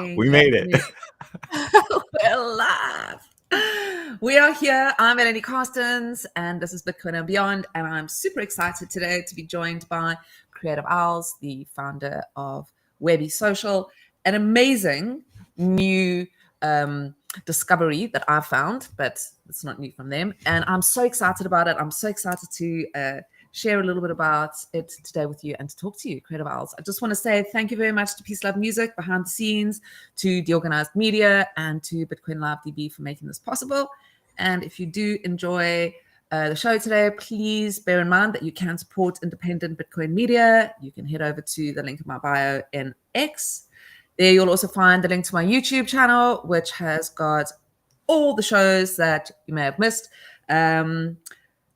Yay. We made it. We're live. We are here. I'm Melanie Carstens, and this is Bitcoin and Beyond. And I'm super excited today to be joined by Creative Owls, the founder of Webbie Social, an amazing new discovery that I found, but it's not new from them. And I'm so excited about it. I'm so excited to share a little bit about it today with you and to talk to you, Creative Owls. I just want to say thank you very much to Peace Love Music behind the scenes, to The Organized Media, and to Bitcoin Live DB for making this possible. And if you do enjoy the show today, please bear in mind that you can support independent Bitcoin media. You can head over to the link in my bio in X. There you'll also find the link to my YouTube channel, which has got all the shows that you may have missed.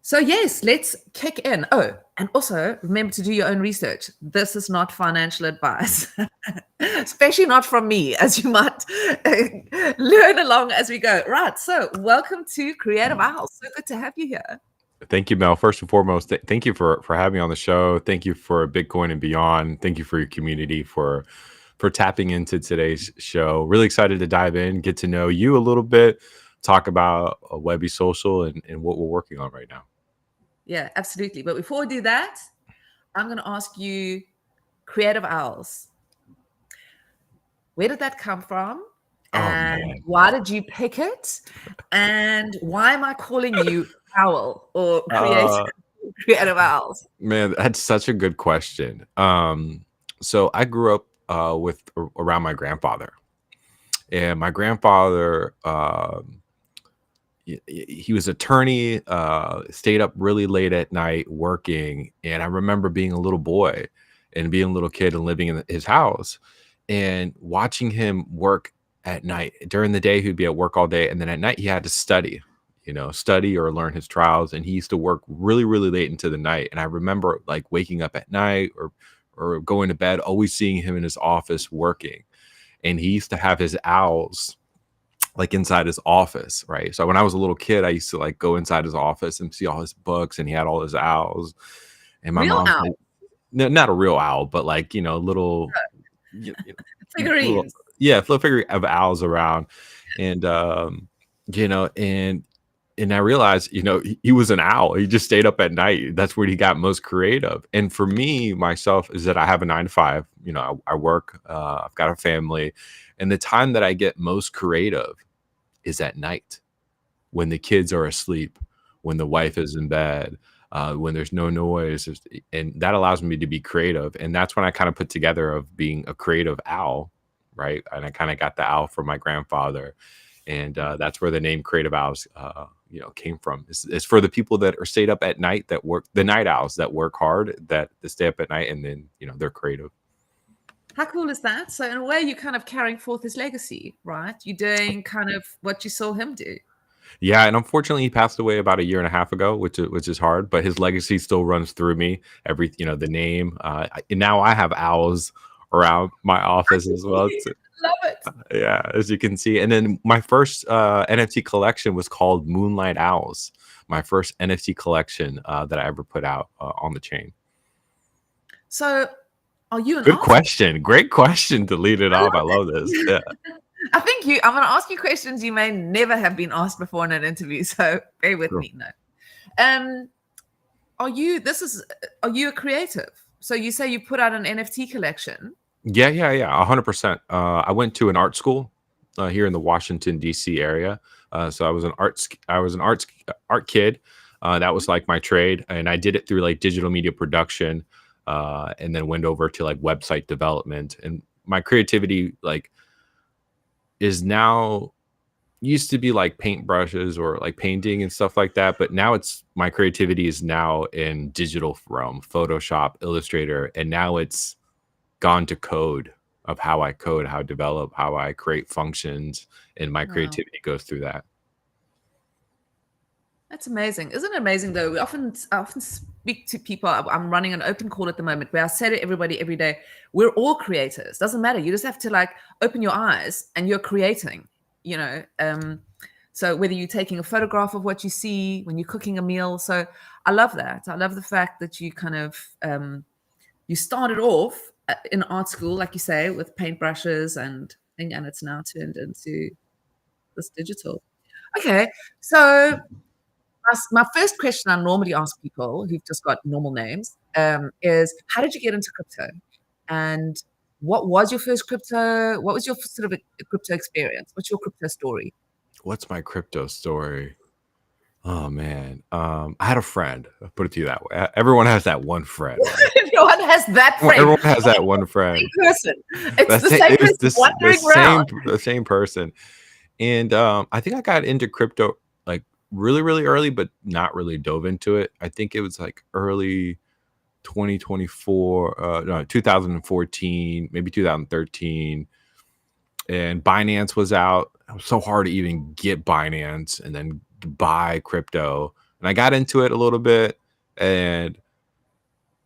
So yes, let's kick in. Oh, and also remember to do your own research. This is not financial advice, especially not from me, as you might learn along as we go. Right, so welcome to Creative Owls. So good to have you here. Thank you, Mel. First and foremost, thank you for having me on the show. Thank you for Bitcoin and Beyond. Thank you for your community for tapping into today's show. Really excited to dive in, get to know you a little bit, talk about Webbie Social and what we're working on right now. Yeah, absolutely. But before we do that, I'm going to ask you, Creative Owls, where did that come from? And why did you pick it? And why am I calling you Owl or Creative Owls? Man, that's such a good question. So I grew up around my grandfather, and my grandfather, he was an attorney, stayed up really late at night working. And I remember being a little boy and being a little kid and living in his house and watching him work at night. During the day, he'd be at work all day. And then at night, he had to study or learn his trials. And he used to work really, really late into the night. And I remember like waking up at night or going to bed, always seeing him in his office working. And he used to have his owls like inside his office, right? So when I was a little kid, I used to like go inside his office and see all his books, and he had all his owls. And my mom, not a real owl, but like, little figurines. Little figure of owls around. And and I realized, he was an owl. He just stayed up at night. That's where he got most creative. And for me, myself, is that I have a 9-to-5. I work, I've got a family. And the time that I get most creative is at night, when the kids are asleep, when the wife is in bed, when there's no noise. And that allows me to be creative. And that's when I kind of put together of being a creative owl, right? And I kind of got the owl from my grandfather. And that's where the name Creative Owls came from. It's for the people that are stayed up at night, that work, the night owls that work hard, that stay up at night, and then they're creative. How cool is that? So in a way, you're kind of carrying forth his legacy, right? You're doing kind of what you saw him do. Yeah, and unfortunately, he passed away about 1.5 years ago, which is hard. But his legacy still runs through me. The name. And now I have owls around my office as well. Love it. Yeah, as you can see. And then my first NFT collection was called Moonlight Owls. My first NFT collection that I ever put out on the chain. So are you an Good question. Great question to lead it off. I love this. Yeah. I think I'm going to ask you questions you may never have been asked before in an interview. So bear with me. No. Are you a creative? So you say you put out an NFT collection. Yeah, 100%. I went to an art school here in the Washington D.C. area. So I was an art kid. That was like my trade, and I did it through like digital media production, and then went over to like website development. And my creativity is now used to be like paintbrushes or like painting and stuff like that, but now my creativity is now in digital realm, Photoshop, Illustrator, and now it's gone to code, of how I code, how I develop, how I create functions, and my creativity goes through that. That's amazing. Isn't it amazing though? I often speak to people. I'm running an open call at the moment where I say to everybody every day, we're all creators. Doesn't matter. You just have to like open your eyes and you're creating, so whether you're taking a photograph of what you see when you're cooking a meal. So I love that. I love the fact that you kind of, you started off in art school, like you say, with paintbrushes and thing, and it's now turned into this digital. Okay, so my first question I normally ask people who've just got normal names is, how did you get into crypto? And what was your first crypto? What was your sort of a crypto experience? What's your crypto story? What's my crypto story? Oh man, I had a friend. I'll put it to you that way. Everyone has that one friend, right? Everyone has that friend. Everyone has that one Same friend. person. It's That's the it. same It was person wandering around. the same person. And I think I got into crypto like really, really early, but not really dove into it. I think it was like early 2024, no, 2014, maybe 2013. And Binance was out. It was so hard to even get Binance and then buy crypto. And I got into it a little bit, and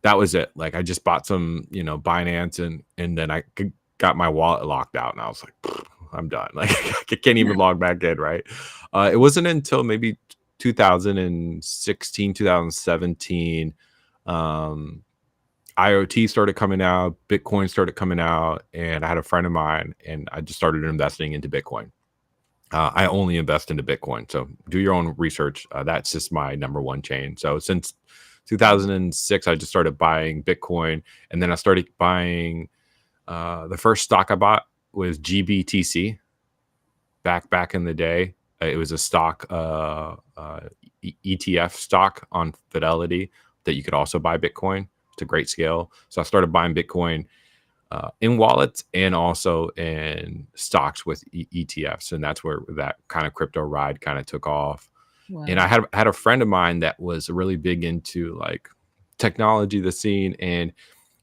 that was it. Like I just bought some, Binance, and then got my wallet locked out, and I was like, I'm done. Like I can't even log back in, right? It wasn't until maybe 2016, 2017, IoT started coming out, Bitcoin started coming out, and I had a friend of mine, and I just started investing into Bitcoin. I only invest into Bitcoin, so do your own research. That's just my number one chain. So since 2006, I just started buying Bitcoin, and then I started buying. The first stock I bought was GBTC. Back in the day, it was a stock, ETF stock on Fidelity that you could also buy Bitcoin to great scale. So I started buying Bitcoin in wallets and also in stocks with ETFs, and that's where that kind of crypto ride kind of took off. Wow. And I had a friend of mine that was really big into like technology, the scene, and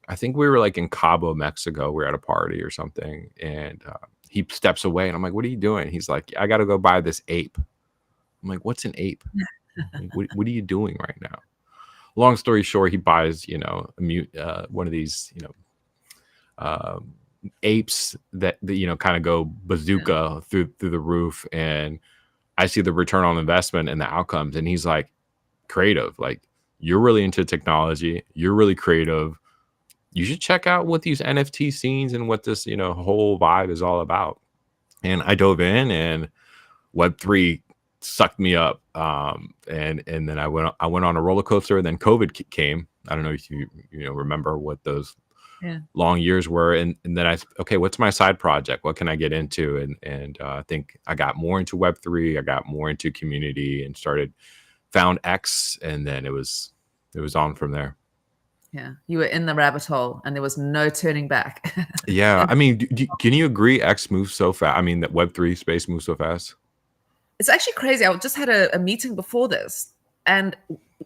I think we were like in Cabo, Mexico. We were at a party or something, and he steps away, and I'm like, "What are you doing?" He's like, "I got to go buy this ape." I'm like, "What's an ape? Like, what are you doing right now?" Long story short, he buys, one of these, apes that kind of go bazooka through the roof, and I see the return on investment and the outcomes, and he's like, "Creative, like you're really into technology, you're really creative. You should check out what these NFT scenes and what this whole vibe is all about." And I dove in, and Web3 sucked me up, and then I went on a roller coaster, and then COVID came. I don't know if you remember what those long years were, and then okay, what's my side project? What can I get into? And I think I got more into Web3. I got more into community and found X, and then it was on from there. Yeah, you were in the rabbit hole, and there was no turning back. Yeah, I mean, can you agree X moves so fast? I mean, that Web3 space moves so fast. It's actually crazy. I just had a meeting before this, and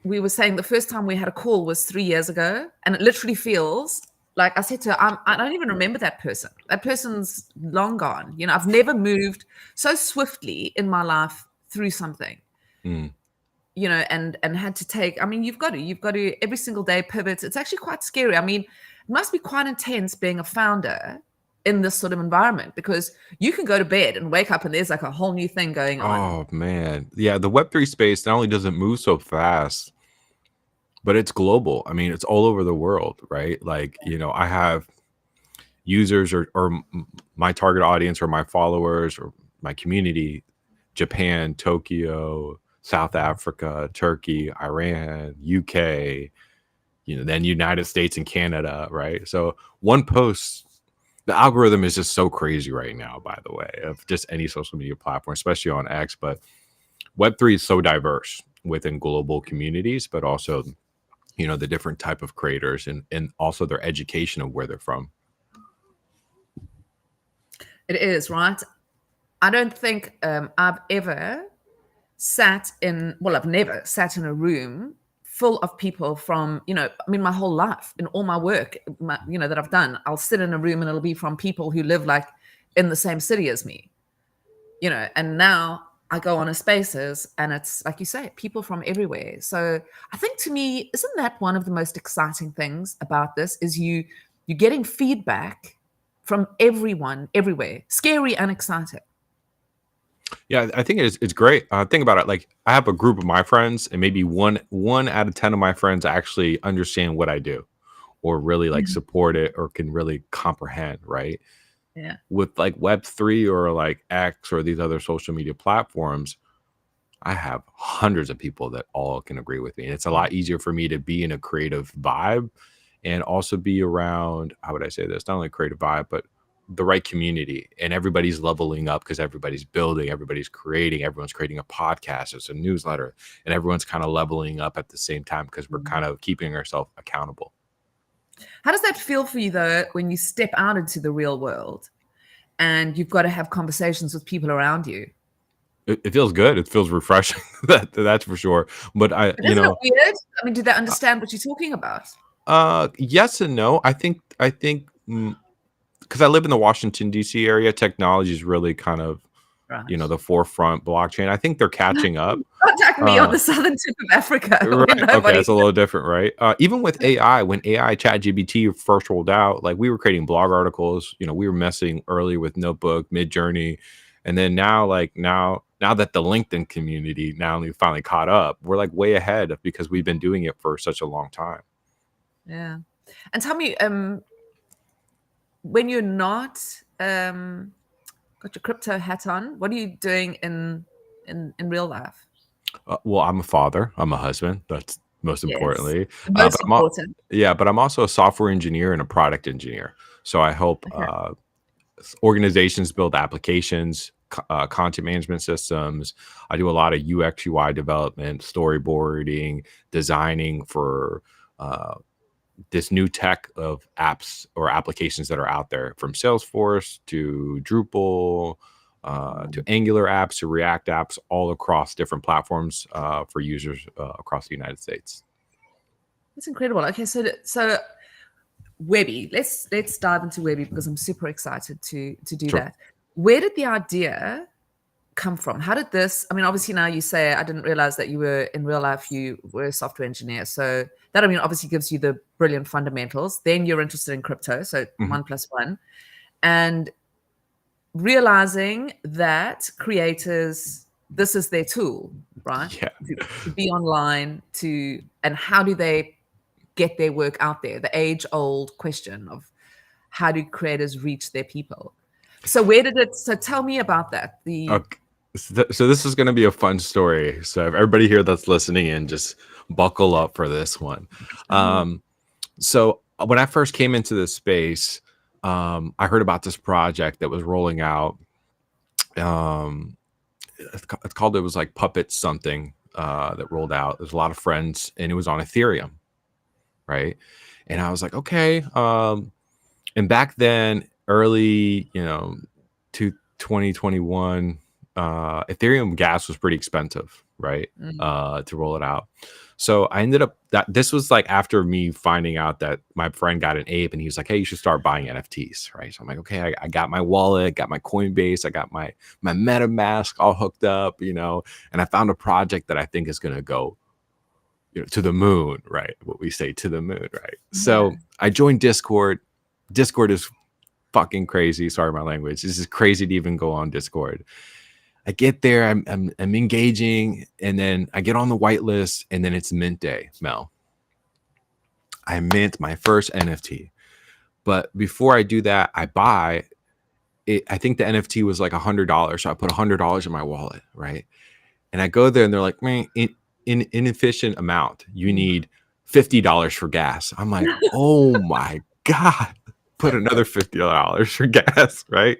we were saying the first time we had a call was 3 years ago, and it literally feels like I said to her, I don't even remember that person. That person's long gone. I've never moved so swiftly in my life through something. And had to take, I mean, you've got to every single day pivot. It's actually quite scary. I mean, it must be quite intense being a founder in this sort of environment, because you can go to bed and wake up and there's like a whole new thing going on. Oh man. Yeah, the Web3 space not only doesn't move so fast, but it's global. I mean, it's all over the world, right? Like, I have users or my target audience or my followers or my community, Japan, Tokyo, South Africa, Turkey, Iran, UK, then United States and Canada, right? So one post, the algorithm is just so crazy right now, by the way, of just any social media platform, especially on X. But Web3 is so diverse within global communities, but also, the different type of creators and also their education of where they're from. It is, right? I don't think I've ever I've never sat in a room full of people from, my whole life, in all my work, that I've done. I'll sit in a room and it'll be from people who live like in the same city as me, and now I go on a spaces and it's like you say, people from everywhere. So I think, to me, isn't that one of the most exciting things about this is you're getting feedback from everyone, everywhere, scary and exciting. Yeah, I think it's great. Think about it. Like I have a group of my friends, and maybe one out of 10 of my friends actually understand what I do, or really like support it, or can really comprehend. Right. Yeah. With like Web3 or like X or these other social media platforms, I have hundreds of people that all can agree with me. And it's a lot easier for me to be in a creative vibe and also be around, how would I say this? Not only creative vibe, but the right community. And everybody's leveling up because everybody's building, everybody's creating, everyone's creating a podcast, it's a newsletter, and everyone's kind of leveling up at the same time because we're kind of keeping ourselves accountable. How does that feel for you, though, when you step out into the real world and you've got to have conversations with people around you? It feels good. It feels refreshing. That's for sure. But But isn't it weird? I mean, do they understand what you're talking about? yes and no. I think because I live in the Washington D.C. area, technology is really kind of Right. the forefront blockchain. I think they're catching up. Contact me on Uh, the southern tip of Africa right. when Okay, nobody. it's a little different, right? Even with AI, when AI ChatGPT first rolled out, like we were creating blog articles. We were messing earlier with Notebook, Midjourney, and then now, like now that the LinkedIn community now only finally caught up, we're like way ahead because we've been doing it for such a long time. Yeah. And tell me, when you're not got your crypto hat on, what are you doing in real life? Well, I'm a father. I'm a husband. That's most Yes. importantly. The But most important. yeah, but I'm also a software engineer and a product engineer. So I help Okay. organizations build applications, content management systems. I do a lot of UX UI development, storyboarding, designing for uh, this new tech of apps or applications that are out there, from Salesforce to Drupal to Angular apps to React apps, all across different platforms for users across the United States. That's incredible. Okay, so Webbie, let's dive into Webbie because I'm super excited to do Sure. that. Where did the idea come from? How did this? I mean, obviously now you say I didn't realize that you were in real life. You were a software engineer, so that, I mean, obviously gives you the brilliant fundamentals. Then you're interested in crypto, so Mhm. 1+1, and realizing that creators, this is their tool, right? Yeah. To be online, and how do they get their work out there? The age-old question of how do creators reach their people? So where did it? So tell me about that. Okay. So this is going to be a fun story. So if everybody here that's listening in, just buckle up for this one. Um, so when I first came into this space, I heard about this project that was rolling out. Um, it's called, it was like Puppet something that rolled out. There's a lot of friends, and it was on Ethereum, right? And I was like, okay. And back then, early, to 2021, Ethereum gas was pretty expensive, right? Mm, To roll it out. So I ended up, that this was like after me finding out that my friend got an ape, and he was like, hey, you should start buying NFTs, right? So I'm like, okay, I got my wallet, got my Coinbase, I got my MetaMask all hooked up, and I found a project that I think is going to go, to the moon, right? What we say, to the moon, right? yeah. So I joined Discord. Discord is fucking crazy. Sorry, my language. This is crazy to even go on Discord. I get there, I'm engaging, and then I get on the whitelist, and then it's mint day, Mel. I mint my first NFT. But before I do that, I buy it. I think the NFT was like $100. So I put $100 in my wallet, right? And I go there, and they're like, man, inefficient amount. You need $50 for gas. I'm like, oh my God. Put another $50 for gas, right?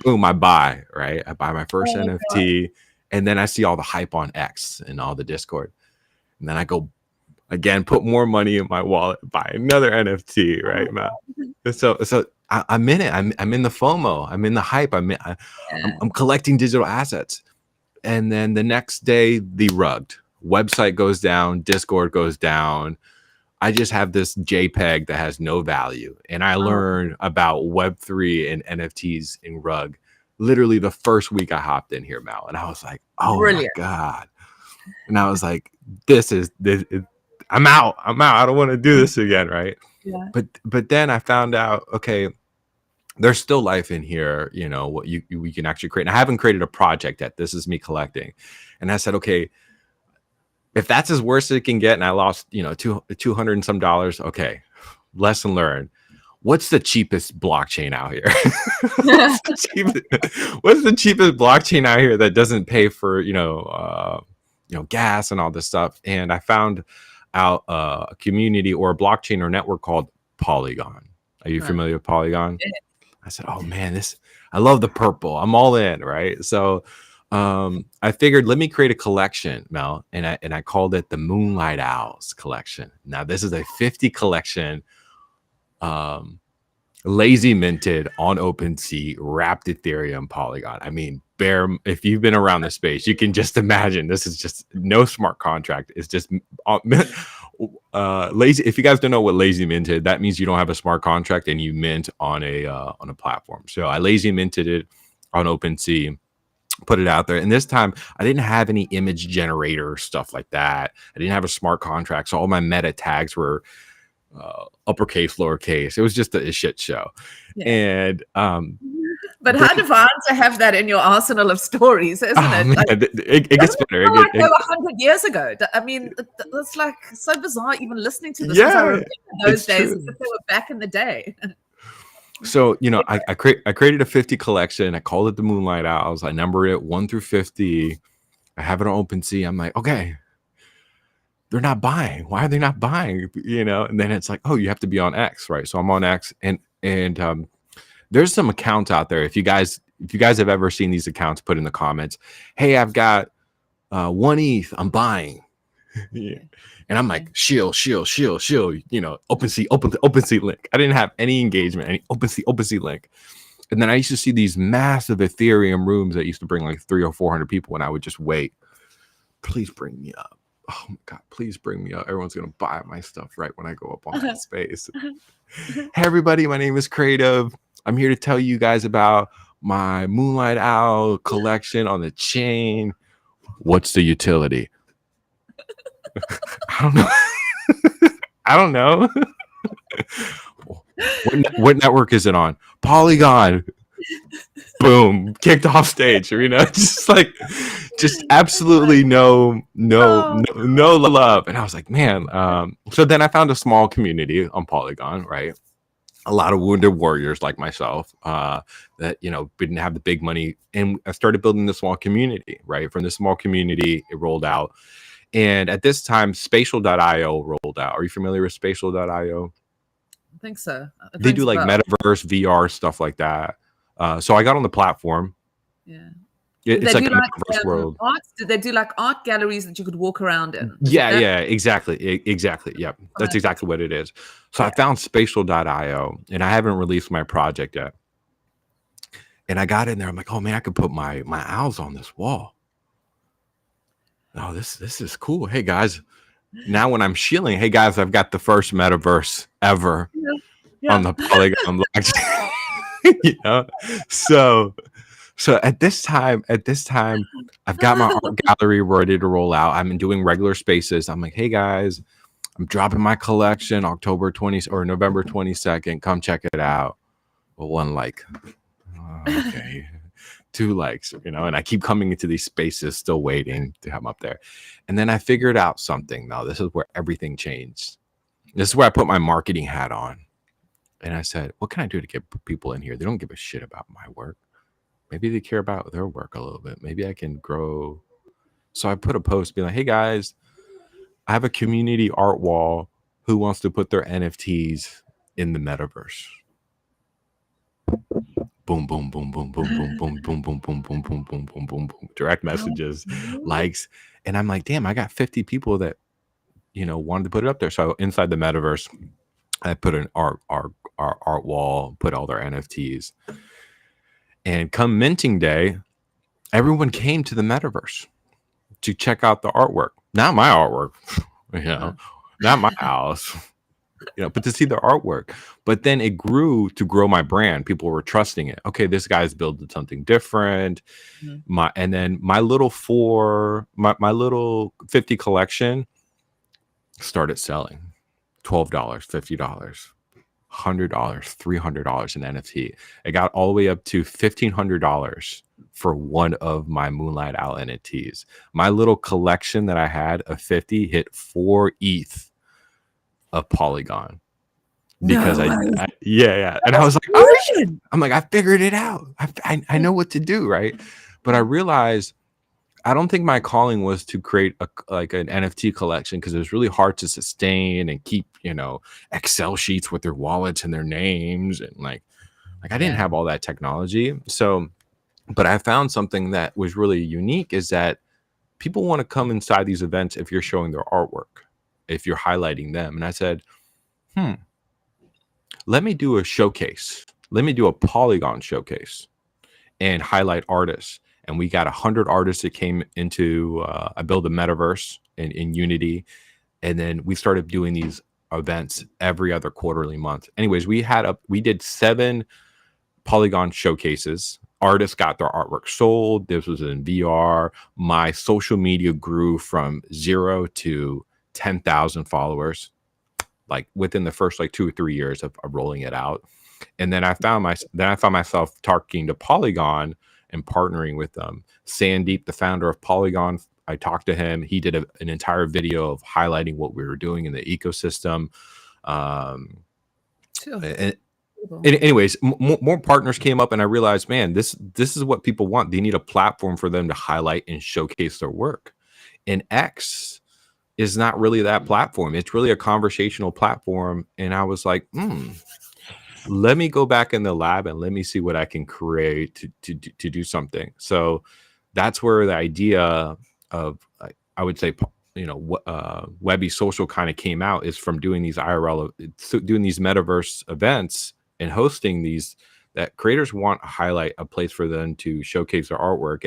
Boom, I buy, right? I buy my first Oh God. NFT, and then I see all the hype on X and all the Discord. And then I go again, put more money in my wallet, buy another NFT, Oh my right, man? God. So I'm in it. I'm in the FOMO. I'm in the hype. Yeah. I'm collecting digital assets. And then the next day, the rugged website goes down, Discord goes down. I just have this JPEG that has no value. And I Oh, learned about Web3 and NFTs in Rug literally the first week I hopped in here, Mal. And I was like, oh my brilliant. God. And I was like, I'm out. I'm out. I don't want to do this again. Right. Yeah. But then I found out, okay, there's still life in here, what we can actually create. And I haven't created a project yet. This is me collecting. And I said, okay, if that's as worst as it can get, and I lost, 200 and some dollars, okay, lesson learned. what's the cheapest blockchain out here? What's the cheapest blockchain out here that doesn't pay for, gas and all this stuff? And I found out a community or a blockchain or network called Polygon. Are you familiar with Polygon? Yeah. I said, oh man, I love the purple. I'm all in, right? So I figured, let me create a collection, Mel, and I called it the Moonlight Owls collection. Now this is a 50 collection, lazy minted on OpenSea, wrapped Ethereum, Polygon. I mean, if you've been around the space, you can just imagine this is just no smart contract. It's just lazy. If you guys don't know what lazy minted, that means you don't have a smart contract and you mint on a platform. So I lazy minted it on OpenSea, put it out there. And this time I didn't have any image generator stuff like that. I didn't have a smart contract. So all my meta tags were uppercase, lowercase. It was just a shit show. Yeah. And but how divine to have that in your arsenal of stories, isn't it? Like, it gets better. Like they were 100 years ago. I mean, it's like so bizarre even listening to this. Yeah, I remember those days as if they were back in the day. So, I created a 50 collection. I called it the Moonlight Owls. I numbered it 1 through 50. I have it on OpenSea. I'm like, okay, they're not buying. Why are they not buying? And then it's like, oh, you have to be on X, right? So I'm on X, and there's some accounts out there. If you guys have ever seen these accounts, put in the comments, hey, I've got 1 ETH, I'm buying. Yeah. And I'm like, shill, OpenSea link. I didn't have any engagement, any OpenSea link. And then I used to see these massive Ethereum rooms that used to bring like 300 or 400 people, and I would just wait. Please bring me up. Oh my God, please bring me up. Everyone's going to buy my stuff right when I go up on that space. Hey, everybody, my name is Creative. I'm here to tell you guys about my Moonlight Owl collection on the chain. What's the utility? I don't know. What network is it on? Polygon. Boom, kicked off stage. Just absolutely no love. And I was like, man. So then I found a small community on Polygon, right? A lot of wounded warriors like myself that didn't have the big money, and I started building the small community. Right, from this small community, it rolled out. And at this time, Spatial.io rolled out. Are you familiar with Spatial.io? I think so. They do like metaverse, VR, stuff like that. So I got on the platform. Yeah. It's like a metaverse world. Did they do like art galleries that you could walk around in? Yeah, exactly. Yep. That's exactly what it is. So I found Spatial.io, and I haven't released my project yet. And I got in there. I'm like, oh man, I could put my owls on this wall. Oh, this is cool. Hey guys, now when I'm shilling, hey guys, I've got the first metaverse ever on the Polygon blockchain. So at this time, I've got my art gallery ready to roll out. I'm doing regular spaces. I'm like, hey guys, I'm dropping my collection November 22nd. Come check it out. Well, 1 like. Okay. 2 likes, and I keep coming into these spaces, still waiting to have them up there. And then I figured out something. Now, this is where everything changed. This is where I put my marketing hat on. And I said, what can I do to get people in here? They don't give a shit about my work. Maybe they care about their work a little bit. Maybe I can grow. So I put a post being like, hey guys, I have a community art wall. Who wants to put their NFTs in the metaverse? Boom, boom, boom, boom, boom, boom, boom, boom, boom, boom, boom, boom, boom, boom, boom, boom. Direct messages, likes. And I'm like, damn, I got 50 people that, wanted to put it up there. So inside the metaverse, I put an art wall, put all their NFTs. And come minting day, everyone came to the metaverse to check out the artwork. Not my artwork, not my house. But to see the artwork. But then it grew to grow my brand. People were trusting it. Okay, this guy's building something different. Mm-hmm. My little 50 collection started selling $12, $50, $100, $300 in NFT. It got all the way up to $1,500 for one of my Moonlight Owl NFTs. My little collection that I had of 50 hit 4 ETH of Polygon. because No way. yeah. And I That's was like, oh, brilliant. I'm like, I figured it out. I know what to do, right? But I realized I don't think my calling was to create like an NFT collection because it was really hard to sustain and keep, Excel sheets with their wallets and their names and like I didn't Yeah. have all that technology. So, but I found something that was really unique is that people want to come inside these events if you're showing their artwork, if you're highlighting them. And I said, hmm, let me do a showcase. Let me do a Polygon showcase and highlight artists. And we got 100 artists that came into, I built a metaverse in Unity. And then we started doing these events every other quarterly month. Anyways, we did 7 Polygon showcases. Artists got their artwork sold. This was in VR. My social media grew from 0 to 10,000 followers, like within the first like 2 or 3 years of rolling it out. And then I found myself talking to Polygon and partnering with them. Sandeep, the founder of Polygon, I talked to him. He did an entire video of highlighting what we were doing in the ecosystem. Sure. And anyways, more partners came up, and I realized, man, this is what people want. They need a platform for them to highlight and showcase their work. And X is not really that platform. It's really a conversational platform. And I was like, let me go back in the lab and let me see what I can create to do something. So that's where the idea of, I would say, Webbie Social kind of came out, is from doing these doing these metaverse events and hosting these, that creators want to highlight a place for them to showcase their artwork,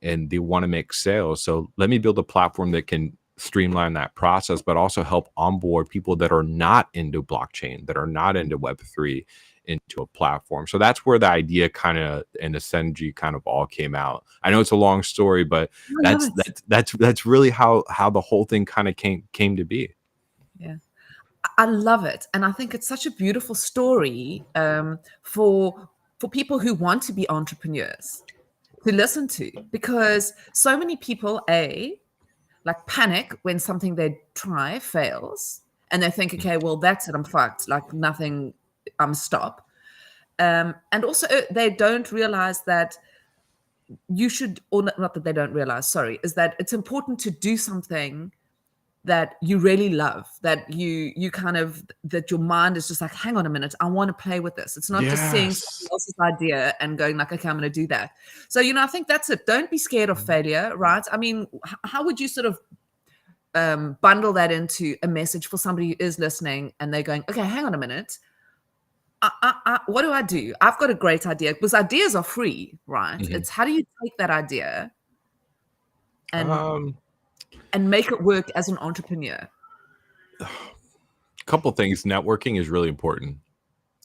and they want to make sales. So let me build a platform that can streamline that process, but also help onboard people that are not into blockchain, that are not into Web3, into a platform. So that's where the idea kind of, and the synergy kind of all came out. I know it's a long story, but I love it. that's really how the whole thing kind of came to be. Yeah. I love it, and I think it's such a beautiful story for people who want to be entrepreneurs to listen to, because so many people like panic when something they try fails, and they think, okay, well, that's it, I'm fucked, like nothing, I'm stop. And also they don't realize that you should, or not that they don't realize, sorry, is that it's important to do something that you really love, that you kind of, that your mind is just like, hang on a minute, I want to play with this. It's not just seeing Yes. somebody else's idea and going like, okay, I'm going to do that. So, I think that's it. Don't be scared of failure, right? I mean, how would you sort of bundle that into a message for somebody who is listening and they're going, okay, hang on a minute, what do I do? I've got a great idea, because ideas are free, right? Mm-hmm. It's how do you take that idea and Um, make it work as an entrepreneur? couple things. Networking is really important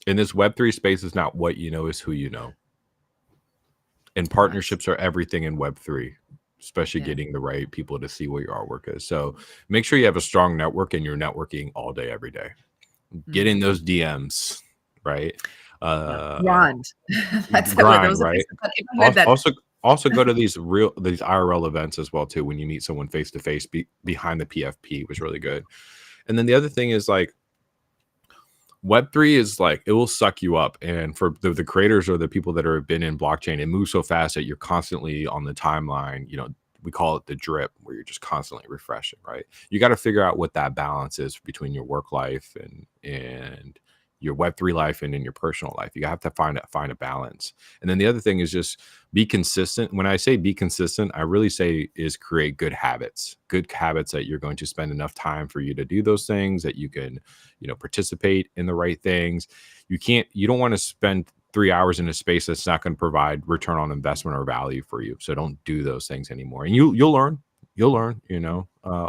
in this Web3 space. Is not what you know, is who you know. And partnerships are everything in Web3, especially getting the right people to see what your artwork is. So make sure you have a strong network and you're networking all day, every day. Get in those DMs, right? Grind. That's Grind, right? that. Also go to these IRL events as well too. When you meet someone face to face, behind the PFP was really good. And then the other thing is, like, Web3 is like, it will suck you up. And for the creators or the people that have been in blockchain, it moves so fast that you're constantly on the timeline. We call it the drip, where you're just constantly refreshing, right? You got to figure out what that balance is between your work life and your Web3 life and in your personal life. You have to find a balance. And then the other thing is just be consistent. When I say be consistent, I really say is create good habits that you're going to spend enough time for you to do those things, that you can, participate in the right things. You don't want to spend 3 hours in a space that's not going to provide return on investment or value for you. So don't do those things anymore. And you'll learn,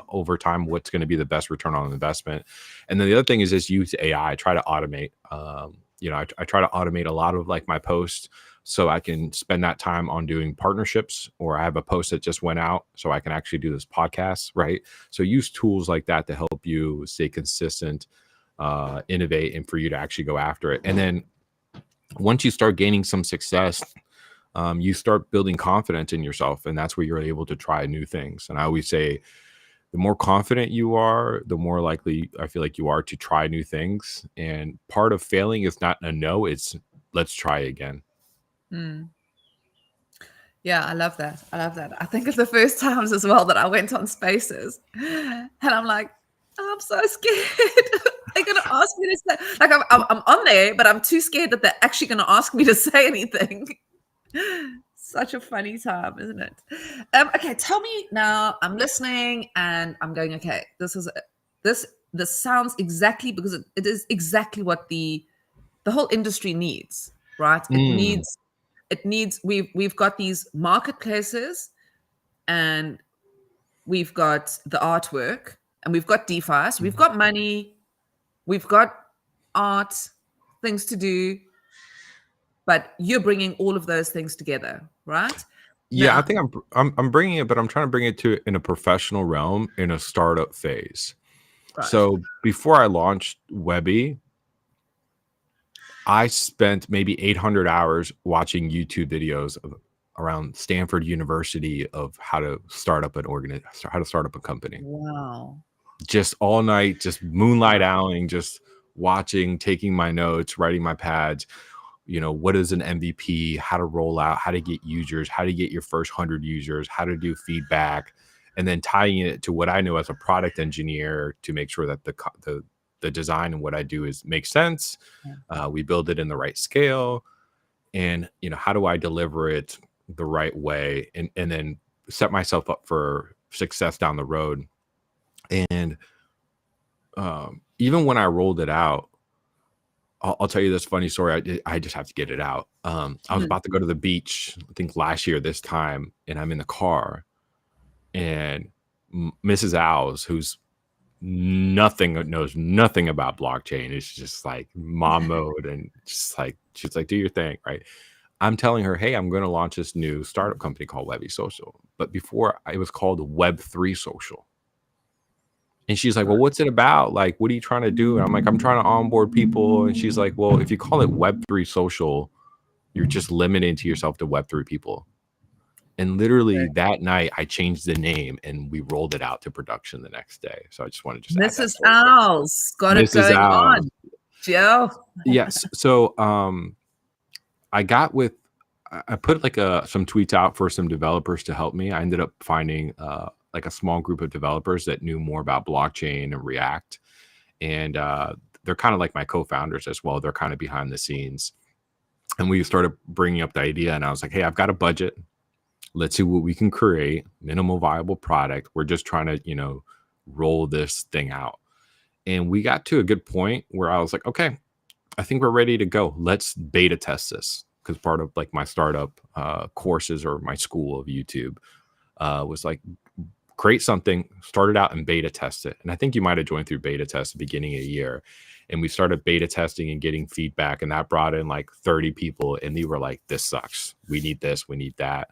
over time, what's going to be the best return on investment. And then the other thing is just use AI. Try to automate. I try to automate a lot of like my posts, so I can spend that time on doing partnerships, or I have a post that just went out, so I can actually do this podcast, right? So use tools like that to help you stay consistent, innovate, and for you to actually go after it. And then once you start gaining some success, you start building confidence in yourself, and that's where you're able to try new things. And I always say, the more confident you are, the more likely I feel like you are to try new things. And part of failing is not a no, it's let's try again. Mm. Yeah, I love that. I love that. I think of the first times as well that I went on Spaces, and I'm like, "Oh, I'm so scared. They're gonna ask me to say, like, I'm on there, but I'm too scared that they're actually gonna ask me to say anything." Such a funny time, isn't it? Okay, tell me now. I'm listening and I'm going, okay, this this sounds exactly, because it is exactly what the whole industry needs, right? Mm. It needs we've got these marketplaces, and we've got the artwork, and we've got DeFi, so we've got money, we've got art, things to do, but you're bringing all of those things together, right? Yeah, I Now, think I'm bringing it, but I'm trying to bring it to in a professional realm in a startup phase. right. So before I launched Webbie, I spent maybe 800 hours watching YouTube videos around Stanford University of how to start up how to start up a company. Wow. Just all night, just moonlight Wow. owling, just watching, taking my notes, writing my pads. What is an MVP, how to roll out, how to get users, how to get your first 100 users, how to do feedback, and then tying it to what I know as a product engineer to make sure that the design and what I do makes sense. Yeah. We build it in the right scale, and how do I deliver it the right way, and then set myself up for success down the road. And even when I rolled it out, I'll tell you this funny story. I just have to get it out. I was Mm. about to go to the beach, I think last year this time, and I'm in the car, and Mrs. Owls, who's knows nothing about blockchain, it's just like mom mode, and just like she's like, do your thing, right? I'm telling her, hey, I'm going to launch this new startup company called Webbie Social, but before it was called Web3 Social. And she's like, well, Right. what's it about? Like, what are you trying to do? And I'm like, I'm trying to onboard people. And she's like, well, if you call it Web3 Social, you're just limiting to yourself to Web3 people. And literally that night, I changed the name and we rolled it out to production the next day. So I just want to just add that Mrs. story there. Owls got it Mrs. going Owl. on, Joe. Yes. So I got with, I put like some tweets out for some developers to help me. I ended up finding like a small group of developers that knew more about blockchain and React. And they're kind of like my co-founders as well. They're kind of behind the scenes. And we started bringing up the idea, and I was like, hey, I've got a budget. Let's see what we can create, minimal viable product. We're just trying to, roll this thing out. And we got to a good point where I was like, okay, I think we're ready to go. Let's beta test this. Because part of like my startup courses or my school of YouTube was like, create something, start it out and beta test it. And I think you might have joined through beta test at the beginning of the year. And we started beta testing and getting feedback. And that brought in like 30 people. And they were like, this sucks. We need this. We need that.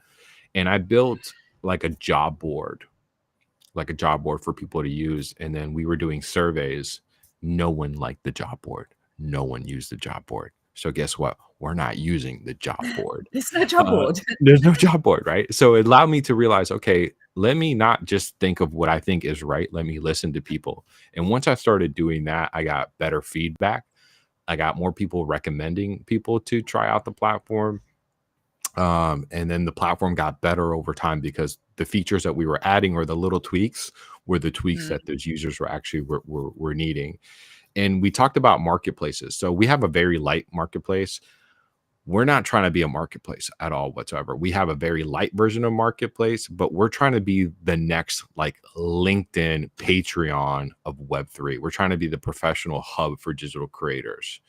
And I built like a job board for people to use. And then we were doing surveys. No one liked the job board. No one used the job board. So guess what? We're not using the job board. There's no job board. There's no job board, right? So it allowed me to realize, okay, let me not just think of what I think is right. Let me listen to people. And once I started doing that, I got better feedback. I got more people recommending people to try out the platform. And then the platform got better over time because the features that we were adding or the little tweaks were the tweaks Mm. that those users were actually were needing. And we talked about marketplaces. So we have a very light marketplace. We're not trying to be a marketplace at all whatsoever. We have a very light version of marketplace, but we're trying to be the next like LinkedIn, Patreon of Web3. We're trying to be the professional hub for digital creators.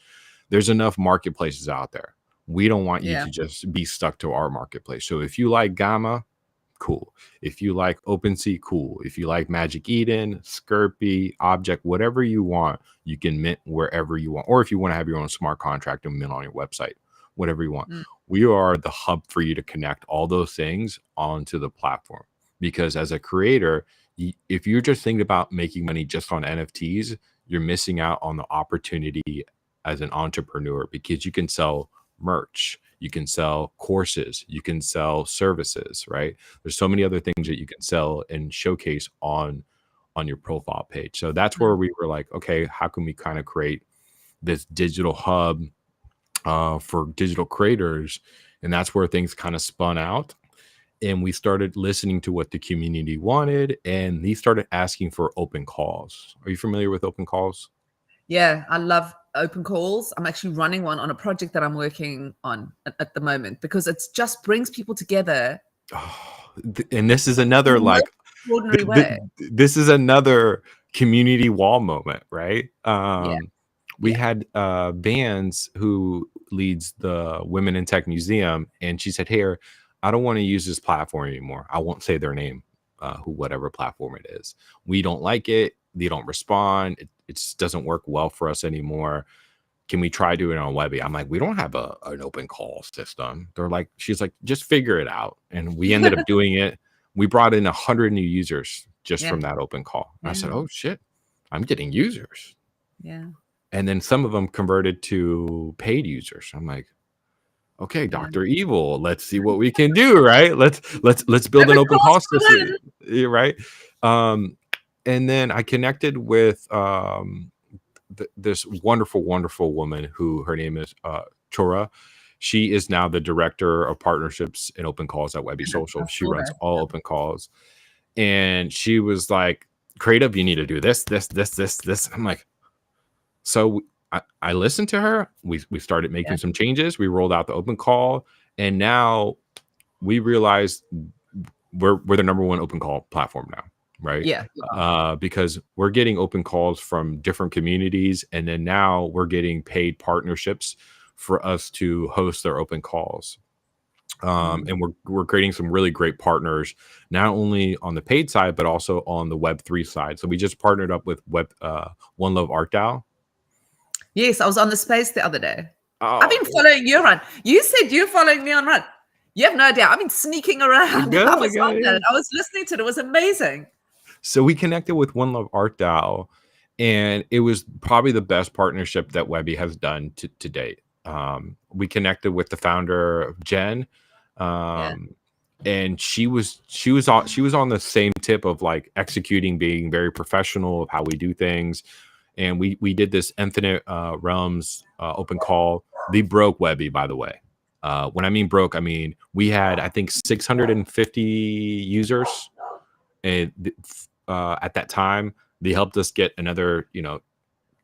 There's enough marketplaces out there. We don't want you Yeah. to just be stuck to our marketplace. So if you like Gamma, cool. If you like OpenSea, cool. If you like Magic Eden, Skirpy, Object, whatever you want, you can mint wherever you want. Or if you want to have your own smart contract and mint on your website, whatever you want. Mm. We are the hub for you to connect all those things onto the platform. Because as a creator, if you're just thinking about making money just on NFTs, you're missing out on the opportunity as an entrepreneur because you can sell merch, you can sell courses, you can sell services, right? There's so many other things that you can sell and showcase on on your profile page. So that's where we were like, okay, how can we kind of create this digital hub for digital creators? And that's where things kind of spun out. And we started listening to what the community wanted, and they started asking for open calls. Are you familiar with open calls? Yeah, I love open calls. I'm actually running one on a project that I'm working on at the moment because it just brings people together Oh, and this is in another the most like extraordinary way. this is another community wall moment, right? Yeah, We yeah, had Vans who leads the Women in Tech Museum, and she said, "Here, I don't want to use this platform anymore. I won't say their name, who whatever platform it is. We don't like it. They don't respond. It just doesn't work well for us anymore. Can we try doing it on Webbie?" I'm like, "We don't have an open call system." They're like, she's like, "Just figure it out." And we ended up doing it. We brought in 100 new users just yeah, from that open call. I said, yeah, "Oh shit, I'm getting users." yeah, And then some of them converted to paid users. I'm like, "Okay, yeah. Dr. Evil, let's see what we can do, right? Let's build an Open open calls call for the system." win. Yeah, right? Um, and then I connected with this wonderful, wonderful woman who her name is Chora. She is now the director of partnerships and open calls at Webbie I Social. She saw runs that. all open calls. And she was like, "Creative, you need to do this." I'm like, so I listened to her. We started Yeah, making some changes. We rolled out the open call. And now we realized we're the number one open call platform now, right? yeah, you are. Because we're getting open calls from different communities, and then now we're getting paid partnerships for us to host their open calls. Mm. And we're creating some really great partners, not only on the paid side but also on the Web3 side. So we just partnered up with One Love Art DAO. Yes, I was on the space the other day. I've Oh, been following you around. You said you're following me on Run. You have no idea. I've been sneaking around. I good, was good, on yeah. that. I was listening to it. It was amazing. So we connected with One Love Art DAO, and it was probably the best partnership that Webbie has done to date. We connected with the founder of Jen, Yeah. um, and she was on the same tip of like executing, being very professional of how we do things. And we did this Infinite Realms open call. They broke Webbie, by the way. When I mean broke, I mean we had I think 650 users, and at that time they helped us get another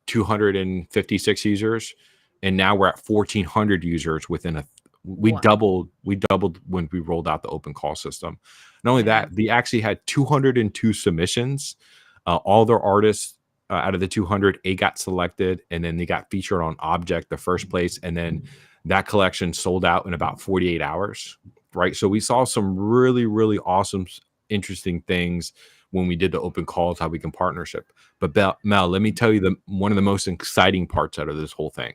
256 users, and now we're at 1400 users within a Wow. we doubled when we rolled out the open call system. Not only Yeah. that, they actually had 202 submissions. All their artists, out of the 200, eight got selected, and then they got featured on Object, the first place, and then that collection sold out in about 48 hours, right? So we saw some really, really awesome, interesting things when we did the open calls, how we can partnership. But Mel, let me tell you one of the most exciting parts out of this whole thing.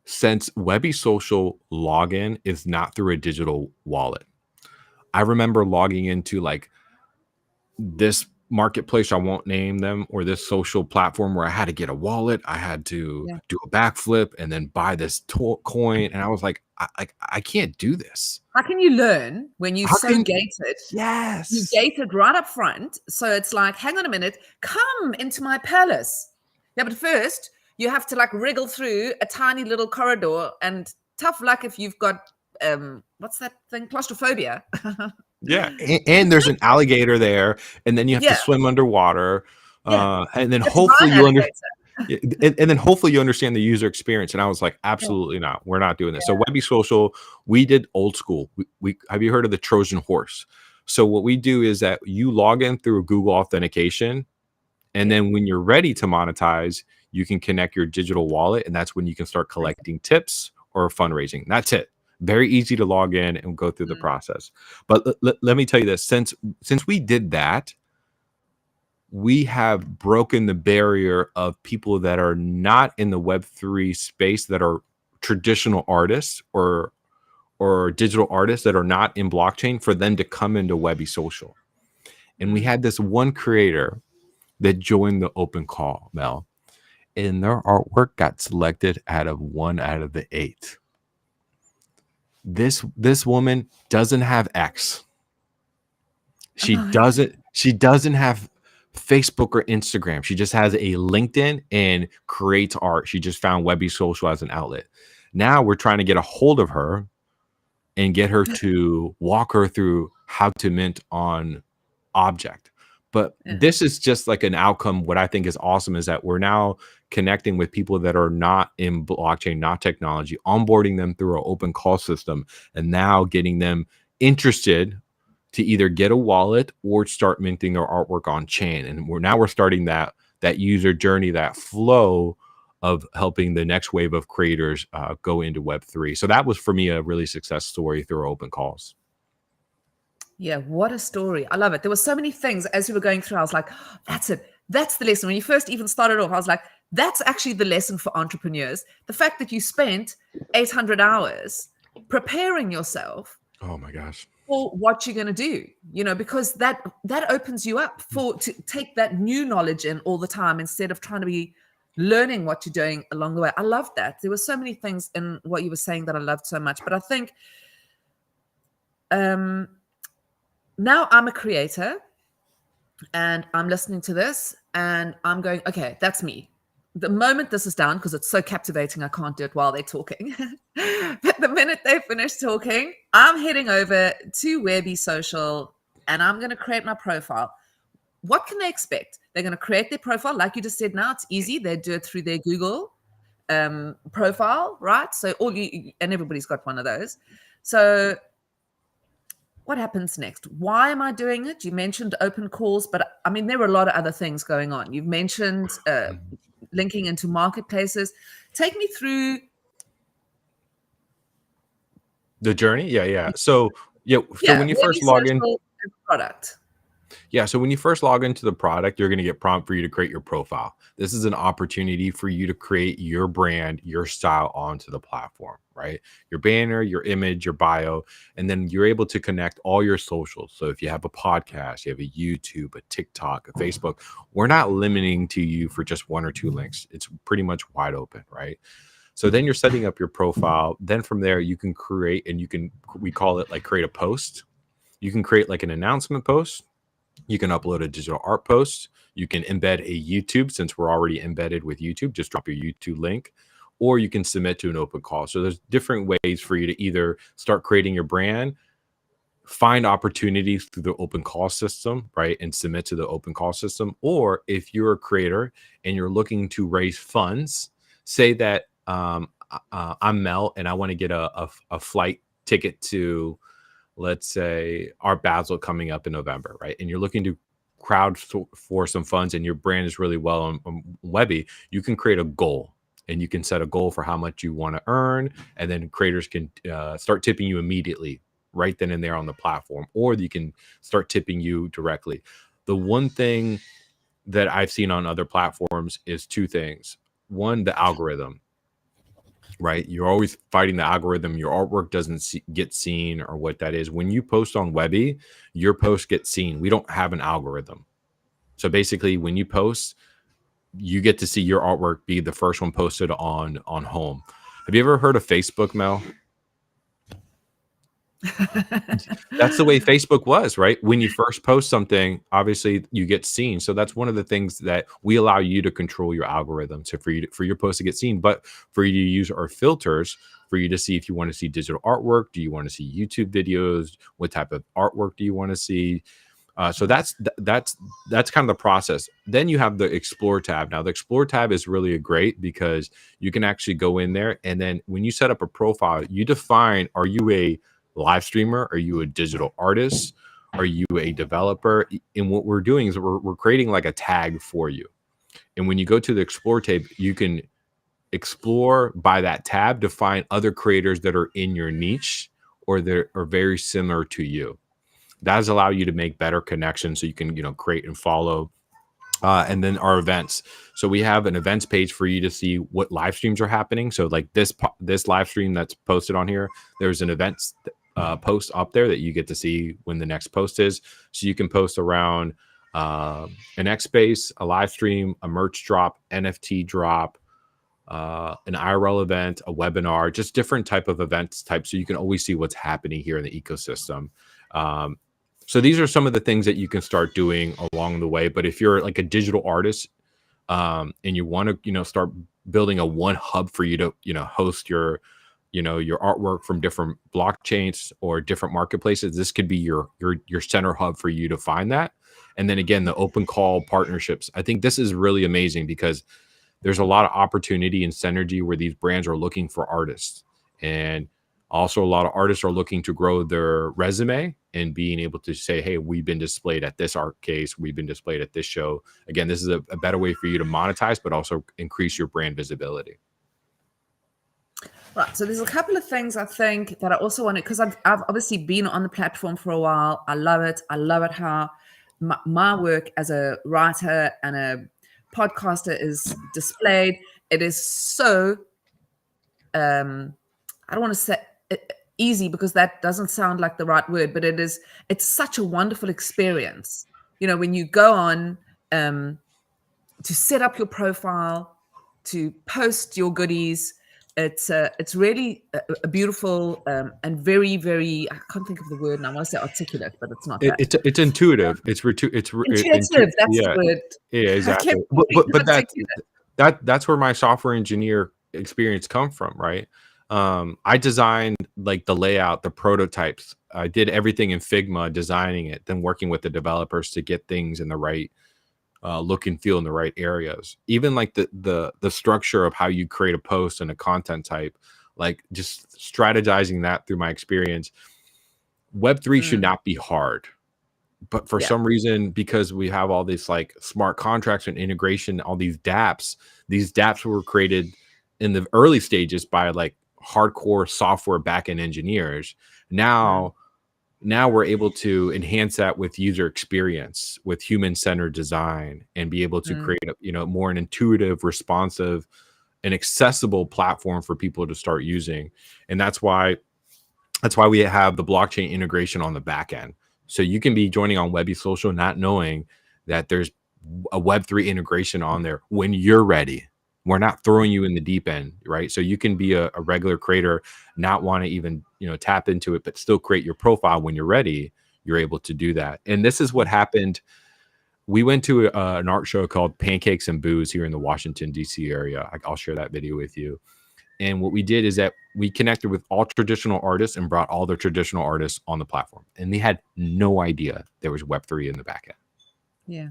Since Webbie Social login is not through a digital wallet, I remember logging into like this marketplace, I won't name them, or this social platform where I had to get a wallet, I had to Yeah. do a backflip and then buy this coin, and I was like, I can't do this. How can you learn when you're How so can gated? You Yes. gated right up front. So it's like, hang on a minute, come into my palace. Yeah, but first you have to like wriggle through a tiny little corridor, and tough luck if you've got what's that thing? Claustrophobia. Yeah, and there's an alligator there, and then you have to Yeah, swim underwater, yeah. and then You have to buy hopefully an you under alligator. yeah, and then hopefully you understand the user experience. And I was like, Yeah, absolutely not. We're not doing this. So Webbie Social, we did old school. We have you heard of the Trojan horse? So what we do is that you log in through Google authentication, and yeah. then when you're ready to monetize, you can connect your digital wallet, and that's when you can start Amazing. collecting tips or fundraising. That's it. Very easy to log in and go through the Mm. process. But let me tell you this: since we did that, we have broken the barrier of people that are not in the Web3 space, that are traditional artists or digital artists that are not in blockchain, for them to come into Webbie Social. And we Mm. had this one creator that joined the open call, Mel, and their artwork got selected out of 1 out of the 8. This woman doesn't have X. She Oh, doesn't She doesn't have Facebook or Instagram. She just has a LinkedIn and creates art. She just found Webbie Social as an outlet. Now we're trying to get a hold of her and get her to walk her through how to mint on object. But Yeah. this is just like an outcome. What I think is awesome is that we're now connecting with people that are not in blockchain, not technology, onboarding them through an open call system, and now getting them interested to either get a wallet or start minting their artwork on chain. And we're starting that user journey, that flow of helping the next wave of creators go into Web3. So that was for me a really success story through open calls. Yeah, what a story. I love it. There were so many things as we were going through. I was like, that's it. That's the lesson. When you first even started off, I was like, that's actually the lesson for entrepreneurs. The fact that you spent 800 hours preparing yourself Oh my gosh. for what you're going to do, because that opens you up to take that new knowledge in all the time instead of trying to be learning what you're doing along the way. I love that. There were so many things in what you were saying that I loved so much. But I think now I'm a creator and I'm listening to this and I'm going, okay, that's me. The moment this is done, because it's so captivating, I can't do it while they're talking. But the minute they finish talking, I'm heading over to Webbie Social and I'm going to create my profile. What can they expect? They're going to create their profile. Like you just said, now it's easy. They do it through their Google profile, right? So and everybody's got one of those. So what happens next? Why am I doing it? You mentioned open calls, but I mean, there were a lot of other things going on. You've mentioned linking into marketplaces. Take me through the journey. Yeah. So when you first log in, product. Yeah. So when you first log into the product, you're going to get prompt for you to create your profile. This is an opportunity for you to create your brand, your style onto the platform, right? Your banner, your image, your bio, and then you're able to connect all your socials. So if you have a podcast, you have a YouTube, a TikTok, a Facebook, we're not limiting to you for just one or two links. It's pretty much wide open, right? So then you're setting up your profile. Then from there, you can create, and we call it like create a post. You can create like an announcement post. You can upload a digital art post. You can embed a YouTube, since we're already embedded with YouTube, just drop your YouTube link, or you can submit to an open call. So there's different ways for you to either start creating your brand, find opportunities through the open call system, right? And submit to the open call system. Or if you're a creator and you're looking to raise funds, say that I'm Mel and I want to get a flight ticket to, let's say, Art Basel coming up in November, right? And you're looking to crowd for some funds and your brand is really well on Webbie, you can create a goal and you can set a goal for how much you want to earn. And then creators can start tipping you immediately right then and there on the platform, or you can start tipping you directly. The one thing that I've seen on other platforms is two things. One, the algorithm. Right, you're always fighting the algorithm. Your artwork doesn't get seen, or what that is. When you post on Webbie, your post gets seen. We don't have an algorithm, so basically, when you post, you get to see your artwork be the first one posted on home. Have you ever heard of Facebook, Mel? That's the way Facebook was, right? When you first post something, obviously you get seen. So that's one of the things that we allow you to control your algorithm. So for your post to get seen, but for you to use our filters for you to see if you want to see digital artwork, do you want to see YouTube videos, what type of artwork do you want to see? So that's kind of the process. Then you have the Explore tab. Now the Explore tab is really great because you can actually go in there, and then when you set up a profile, you define, are you a live streamer? Are you a digital artist? Are you a developer? And what we're doing is we're creating like a tag for you. And when you go to the Explore tab, you can explore by that tab to find other creators that are in your niche or that are very similar to you. That does allow you to make better connections so you can, create and follow. And then our events. So we have an events page for you to see what live streams are happening. So like this live stream that's posted on here, there's an events post up there that you get to see when the next post is. So you can post around an X space, a live stream, a merch drop, NFT drop, an IRL event, a webinar, just different type of events type. So you can always see what's happening here in the ecosystem. So these are some of the things that you can start doing along the way. But if you're like a digital artist, and you want to, start building a one hub for you to, host your artwork from different blockchains or different marketplaces, this could be your center hub for you to find that. And then again, the open call partnerships. I think this is really amazing because there's a lot of opportunity and synergy where these brands are looking for artists. And also a lot of artists are looking to grow their resume and being able to say, hey, we've been displayed at this art case, we've been displayed at this show. Again, this is a better way for you to monetize, but also increase your brand visibility. Right. So there's a couple of things I think that I also want to, because I've obviously been on the platform for a while. I love it. I love it how my work as a writer and a podcaster is displayed. It is so, I don't want to say easy because that doesn't sound like the right word, but it's such a wonderful experience. When you go on to set up your profile, to post your goodies, it's really a beautiful and very, very, I can't think of the word, and I want to say articulate, but it's not that. It's intuitive. Intuitive. That's the word. Yeah, exactly. But that's where my software engineer experience come from, right? I designed like the layout, the prototypes. I did everything in Figma, designing it, then working with the developers to get things in the right look and feel in the right areas. Even like the structure of how you create a post and a content type, like just strategizing that through my experience. Web3 should not be hard, but for some reason, because we have all these like smart contracts and integration, all these dApps were created in the early stages by like hardcore software backend engineers. Now we're able to enhance that with user experience, with human-centered design, and be able to create a, more an intuitive, responsive, and accessible platform for people to start using. And that's why we have the blockchain integration on the back end. So you can be joining on Webbie Social not knowing that there's a Web3 integration on there when you're ready. We're not throwing you in the deep end, right? So you can be a regular creator, not want to even, tap into it, but still create your profile when you're ready. You're able to do that. And this is what happened. We went to an art show called Pancakes and Booze here in the Washington, D.C. area. I'll share that video with you. And what we did is that we connected with all traditional artists and brought all the traditional artists on the platform. And they had no idea there was Web3 in the back end. Yeah.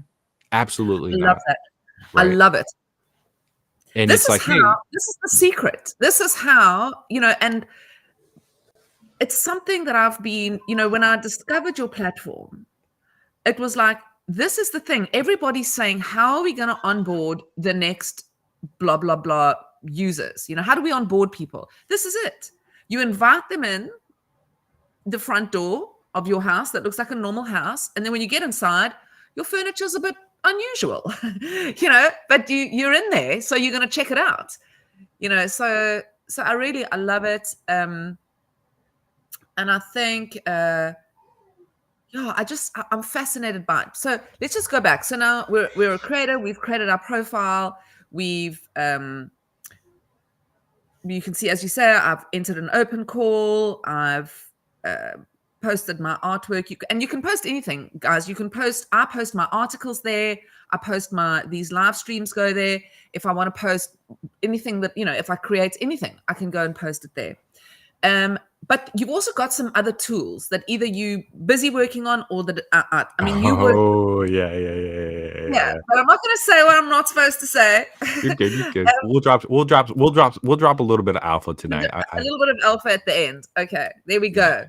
Absolutely not. I love that. Right? I love it. And this is this is the secret. This is how, and it's something that I've been, when I discovered your platform, it was like, this is the thing. Everybody's saying, how are we going to onboard the next blah, blah, blah users? How do we onboard people? This is it. You invite them in the front door of your house that looks like a normal house. And then when you get inside, your furniture's a bit unusual, but you're in there, so you're going to check it out, so I love it. And I think, I'm fascinated by it. So let's just go back. So now we're a creator. We've created our profile. We've, you can see, as you say, I've entered an open call. I've posted my artwork. You can post anything, guys. I post my articles there. I post these live streams go there. If I want to post anything that, if I create anything, I can go and post it there. But you've also got some other tools that either you busy working on or that you work. Oh, yeah. But I'm not going to say what I'm not supposed to say. You're good. We'll drop a little bit of alpha tonight. A little bit of alpha at the end. Okay, there we go.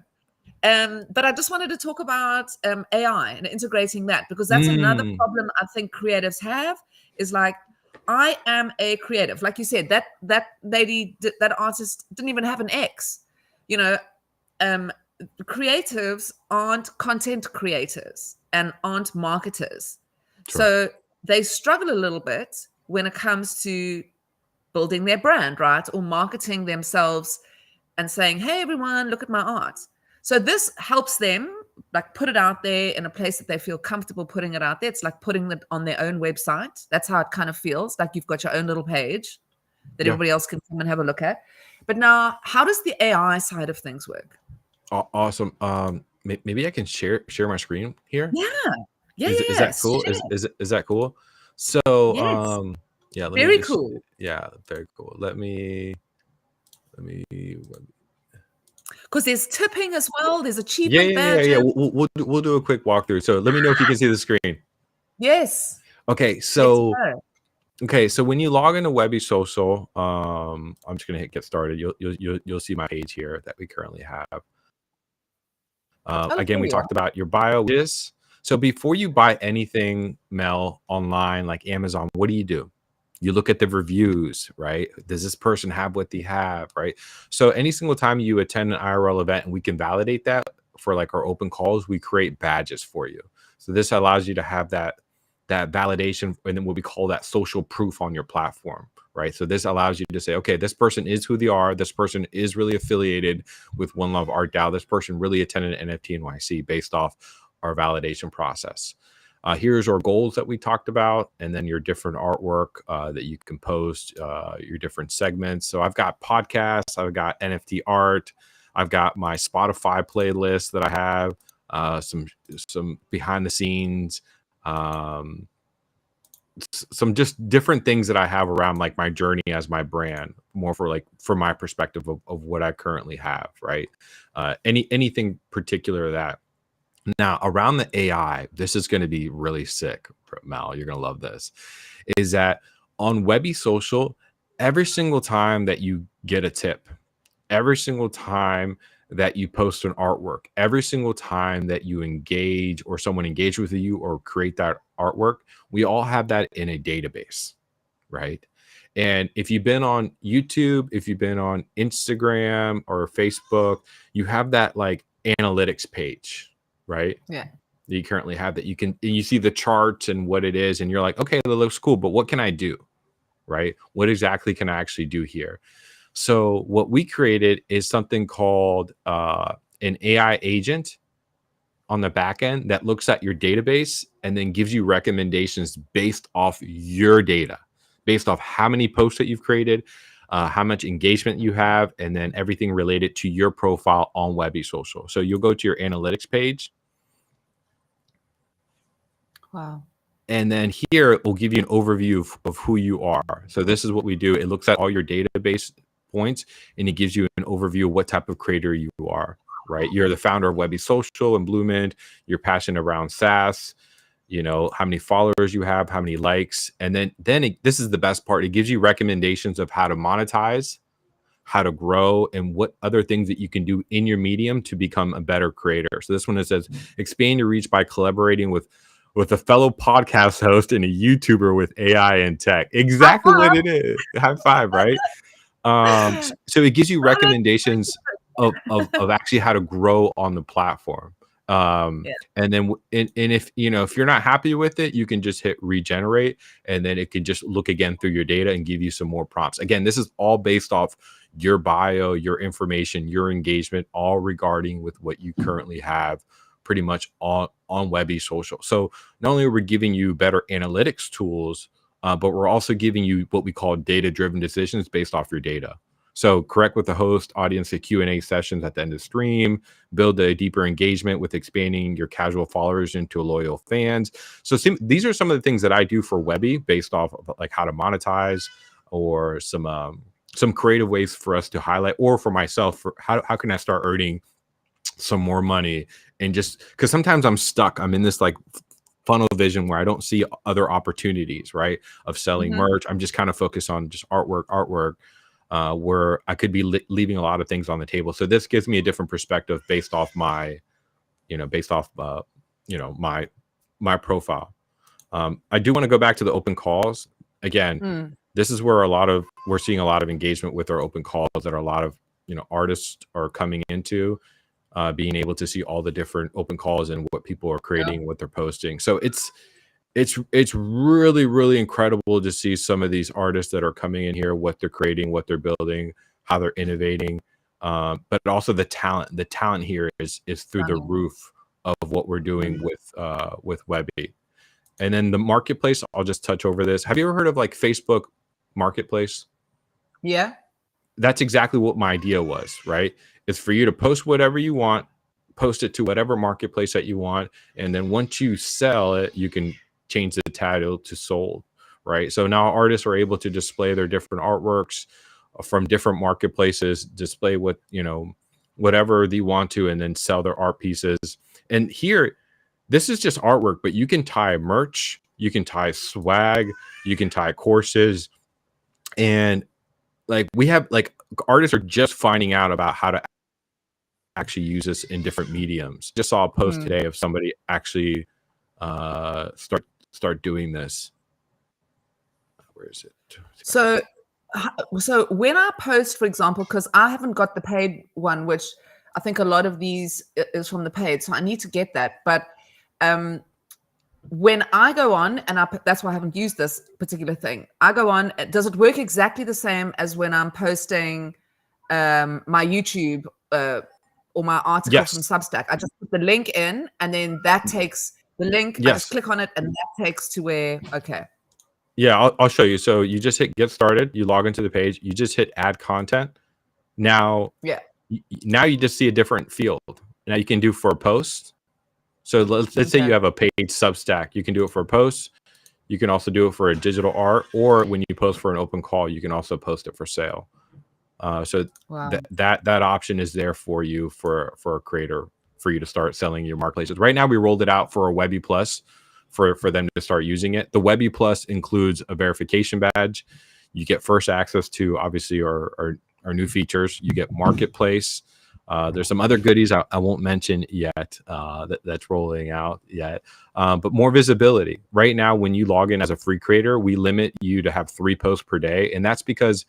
But I just wanted to talk about AI and integrating that, because that's another problem I think creatives have, is like, I am a creative. Like you said, that lady, that artist didn't even have an X. Creatives aren't content creators and aren't marketers. Sure. So they struggle a little bit when it comes to building their brand, right? Or marketing themselves and saying, hey, everyone, look at my art. So this helps them like put it out there in a place that they feel comfortable putting it out there. It's like putting it on their own website. That's how it kind of feels, like you've got your own little page that everybody else can come and have a look at. But now, how does the AI side of things work? Awesome. maybe I can share my screen here. Yeah. Yeah, Is yeah, that yes. cool? Share. Is that cool? So Yes. yeah, let me Very just cool. yeah, very cool. Let me Because there's tipping as well. There's yeah, achievement yeah, yeah, yeah. badges. We'll do a quick walkthrough. So let me know if you can see the screen. Yes. Okay, Let's so go. when you log into Webbie Social, I'm just gonna hit get started. You'll see my page here that we currently have. Oh, Again, there we we are. talked about your bio. This so before you buy anything, Mel, online like Amazon, what do? You look at the reviews, right? Does this person have what they have, right? So any single time you attend an IRL event and we can validate that for like our open calls, we create badges for you. So this allows you to have that validation and then what we call that social proof on your platform, right? So this allows you to say, okay, this person is who they are. This person is really affiliated with One Love Art DAO. This person really attended NFT NYC based off our validation process. Here's our goals that we talked about, and then your different artwork that you can post, your different segments. So I've got podcasts, I've got NFT art, I've got my Spotify playlist that I have, some behind the scenes, um, some just different things that I have around like my journey as my brand, more for like from my perspective of what I currently have, right? Anything particular that now around the AI, this is going to be really sick, Mal. You're going to love this. Is that on Webbie Social, every single time that you get a tip, every single time that you post an artwork, every single time that you engage or someone engage with you or create that artwork, we all have that in a database, right? And if you've been on YouTube, if you've been on Instagram or Facebook, you have that like analytics page, right? Yeah. That you currently have that you see the charts and what it is, and you're like, okay, that looks cool, but what can I do? Right? What exactly can I actually do here? So what we created is something called an AI agent on the back end that looks at your database and then gives you recommendations based off your data, based off how many posts that you've created, how much engagement you have, and then everything related to your profile on Webbie Social. So you'll go to your analytics page. Wow. And then here it will give you an overview of who you are. So this is what we do. It looks at all your database points and it gives you an overview of what type of creator you are, right? You're the founder of Webbie Social and Bloomint. You're passionate around SaaS, you know, how many followers you have, how many likes. And then this is the best part. It gives you recommendations of how to monetize, how to grow, and what other things that you can do in your medium to become a better creator. So this one, it says expand your reach by collaborating with a fellow podcast host and a YouTuber with AI and tech. Exactly what it is. High five, right? So it gives you Oh, that's recommendations of actually how to grow on the platform. yeah. And then and if you know if you're not happy with it, you can just hit regenerate, and then it can just look again through your data and give you some more prompts. Again, this is all based off your bio, your information, your engagement, all regarding with what you currently have pretty much on Webbie Social. So not only are we giving you better analytics tools, but we're also giving you what we call data-driven decisions based off your data. So correct with the host, audience, the Q&A sessions at the end of the stream, build a deeper engagement with expanding your casual followers into loyal fans. So these are some of the things that I do for Webbie based off of like how to monetize or some creative ways for us to highlight, or for myself, for how can I start earning some more money. And just because sometimes I'm stuck, I'm in this like funnel vision where I don't see other opportunities, right? Of selling Mhm. merch. I'm just kind of focused on just artwork, where I could be leaving a lot of things on the table. So this gives me a different perspective based off my, based off, my profile. I do want to go back to the open calls again. Mm. This is where we're seeing a lot of engagement with our open calls that are a lot of artists are coming into, being able to see all the different open calls and what people are Yeah. creating, what they're posting. So it's really really incredible to see some of these artists that are coming in here, what they're creating, what they're building, how they're innovating. But also the talent here is through the Stunning. roof of what we're doing Mm. with Webbie. And then the marketplace, I'll just touch over this. Have you ever heard of like Facebook Marketplace? Yeah. That's exactly what my idea was, right? It's for you to post whatever you want, post it to whatever marketplace that you want. And then once you sell it, you can change the title to sold, right? So now artists are able to display their different artworks from different marketplaces, display what, whatever they want to, and then sell their art pieces. And here, this is just artwork, but you can tie merch, you can tie swag, you can tie courses. And like we have, like, artists are just finding out about how to actually use this in different mediums. Just saw a post today of somebody actually start doing this. Where is it? So when I post, for example, because I haven't got the paid one, which I think a lot of these is from the paid, so I need to get that. But when I go on, and that's why I haven't used this particular thing. I go on. Does it work exactly the same as when I'm posting my YouTube or my article from Substack? I just put the link in, and then that takes the link. I just click on it, and that takes to where. Okay. Yeah, I'll show you. So you just hit get started. You log into the page. You just hit add content. Now, now you just see a different field. Now you can do for a post. So let's say you have a paid Substack. You can do it for a post. You can also do it for a digital art, or when you post for an open call, you can also post it for sale. So that option is there for you for a creator, for you to start selling your marketplaces. Right now, we rolled it out for a Webbie Plus for them to start using it. The Webbie Plus includes a verification badge. You get first access to obviously our new features. You get marketplace. There's some other goodies I won't mention yet that's rolling out yet, but more visibility. Right now, when you log in as a free creator, we limit you to have 3 posts per day, and that's because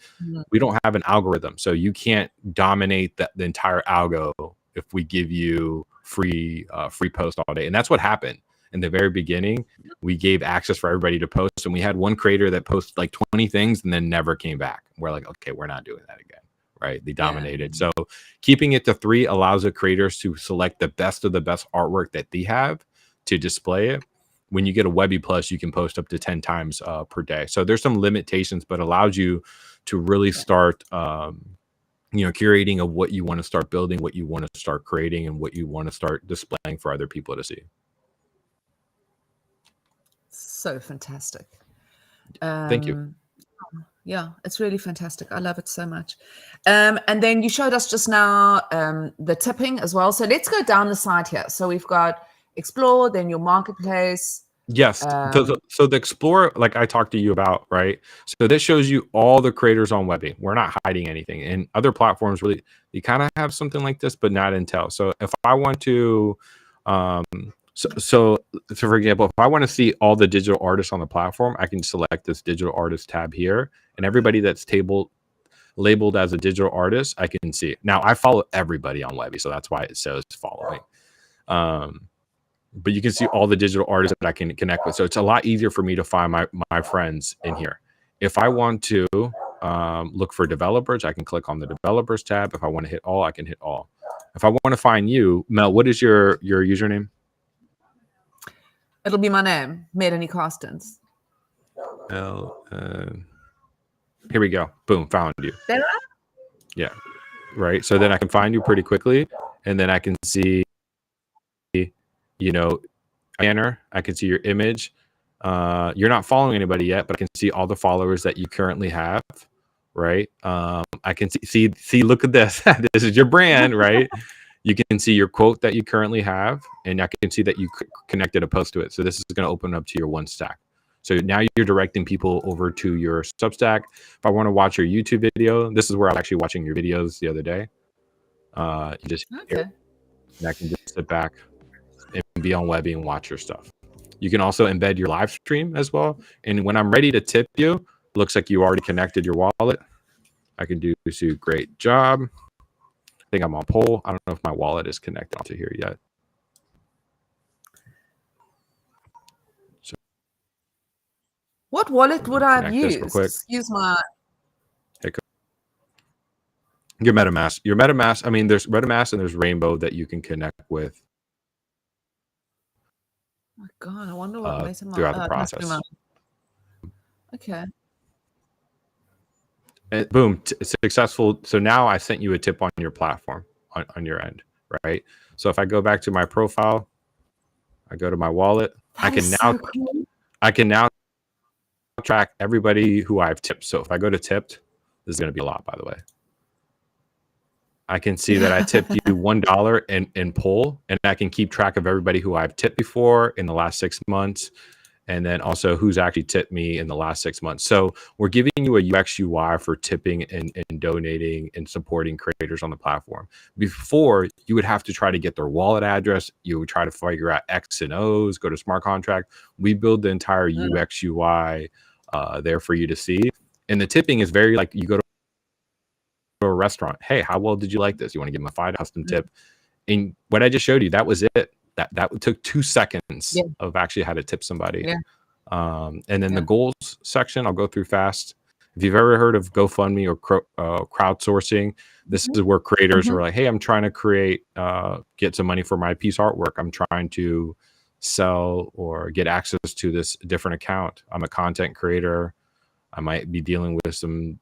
we don't have an algorithm, so you can't dominate the entire algo if we give you free post all day. And that's what happened in the very beginning. We gave access for everybody to post, and we had one creator that posted like 20 things and then never came back. We're like, okay, we're not doing that again. Right? They dominated. So keeping it to 3 allows the creators to select the best of the best artwork that they have to display it. When you get a Webbie Plus, you can post up to 10 times per day. So there's some limitations, but allows you to really start, curating of what you want to start building, what you want to start creating, and what you want to start displaying for other people to see. So fantastic. Thank you. Yeah, it's really fantastic. I love it so much. And then you showed us just now the tipping as well. So let's go down the side here. So we've got Explore, then your marketplace. Yes. So the Explore, like I talked to you about, right? So this shows you all the creators on Webbie. We're not hiding anything. And other platforms really, you kind of have something like this, but not Intel. So if I want to, so for example, if I want to see all the digital artists on the platform, I can select this digital artist tab here, and everybody that's labeled as a digital artist, I can see it. Now I follow everybody on Webbie, so that's why it says following. But you can see all the digital artists that I can connect with. So it's a lot easier for me to find my friends in here. If I want to look for developers, I can click on the developers tab. If I want to hit all, I can hit all. If I want to find you, Mel, what is your username? It'll be my name, Melanie Carstens. Here we go. Boom, found you. There. Yeah. Right. So then I can find you pretty quickly, and then I can see, banner. I can see your image. You're not following anybody yet, but I can see all the followers that you currently have. Right. I can see. Look at this. This is your brand, right? You can see your quote that you currently have, and I can see that you connected a post to it. So this is going to open up to your one stack. So now you're directing people over to your Substack. If I want to watch your YouTube video, this is where I'm actually watching your videos the other day. You just and I can just sit back and be on Webbie and watch your stuff. You can also embed your live stream as well. And when I'm ready to tip you, looks like you already connected your wallet. I can do great job. I think I'm on poll. I don't know if my wallet is connected to here yet. So what wallet would I have used? Use my your MetaMask. Your MetaMask. I mean, there's MetaMask and there's Rainbow that you can connect with. Oh my God, I wonder what throughout the process. Okay. And boom, successful. So now I sent you a tip on your platform on your end, right? So if I go back to my profile, I go to my wallet, That is so cool. I can now track everybody who I've tipped. So if I go to tipped, this is going to be a lot, by the way. I can see that I tipped you $1 in pull, and I can keep track of everybody who I've tipped before in the last 6 months, and then also who's actually tipped me in the last 6 months. So we're giving you a UX UI for tipping and donating and supporting creators on the platform. Before, you would have to try to get their wallet address. You would try to figure out X and O's, go to smart contract. We build the entire UX UI there for you to see. And the tipping is very like you go to a restaurant. Hey, how well did you like this? You want to give them a $5 custom tip? And what I just showed you, that was it. That took 2 seconds of actually how to tip somebody. And then the goals section, I'll go through fast. If you've ever heard of GoFundMe or crowdsourcing, this is where creators are like, hey, I'm trying to get some money for my piece artwork. I'm trying to sell or get access to this different account. I'm a content creator. I might be dealing with some,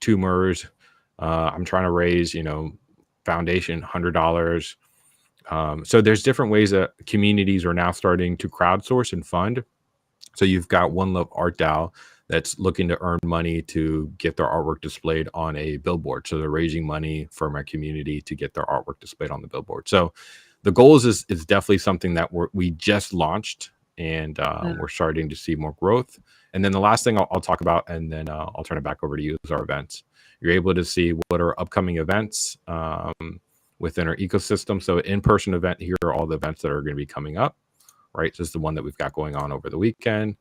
tumors. I'm trying to raise, foundation, $100. So there's different ways that communities are now starting to crowdsource and fund. So you've got One Love Art DAO that's looking to earn money to get their artwork displayed on a billboard. So they're raising money from our community to get their artwork displayed on the billboard. So the goals is definitely something that we just launched, and we're starting to see more growth. And then the last thing I'll talk about, and then I'll turn it back over to you, is our events. You're able to see what are upcoming events within our ecosystem. So in-person event, here are all the events that are going to be coming up, right? This is the one that we've got going on over the weekend,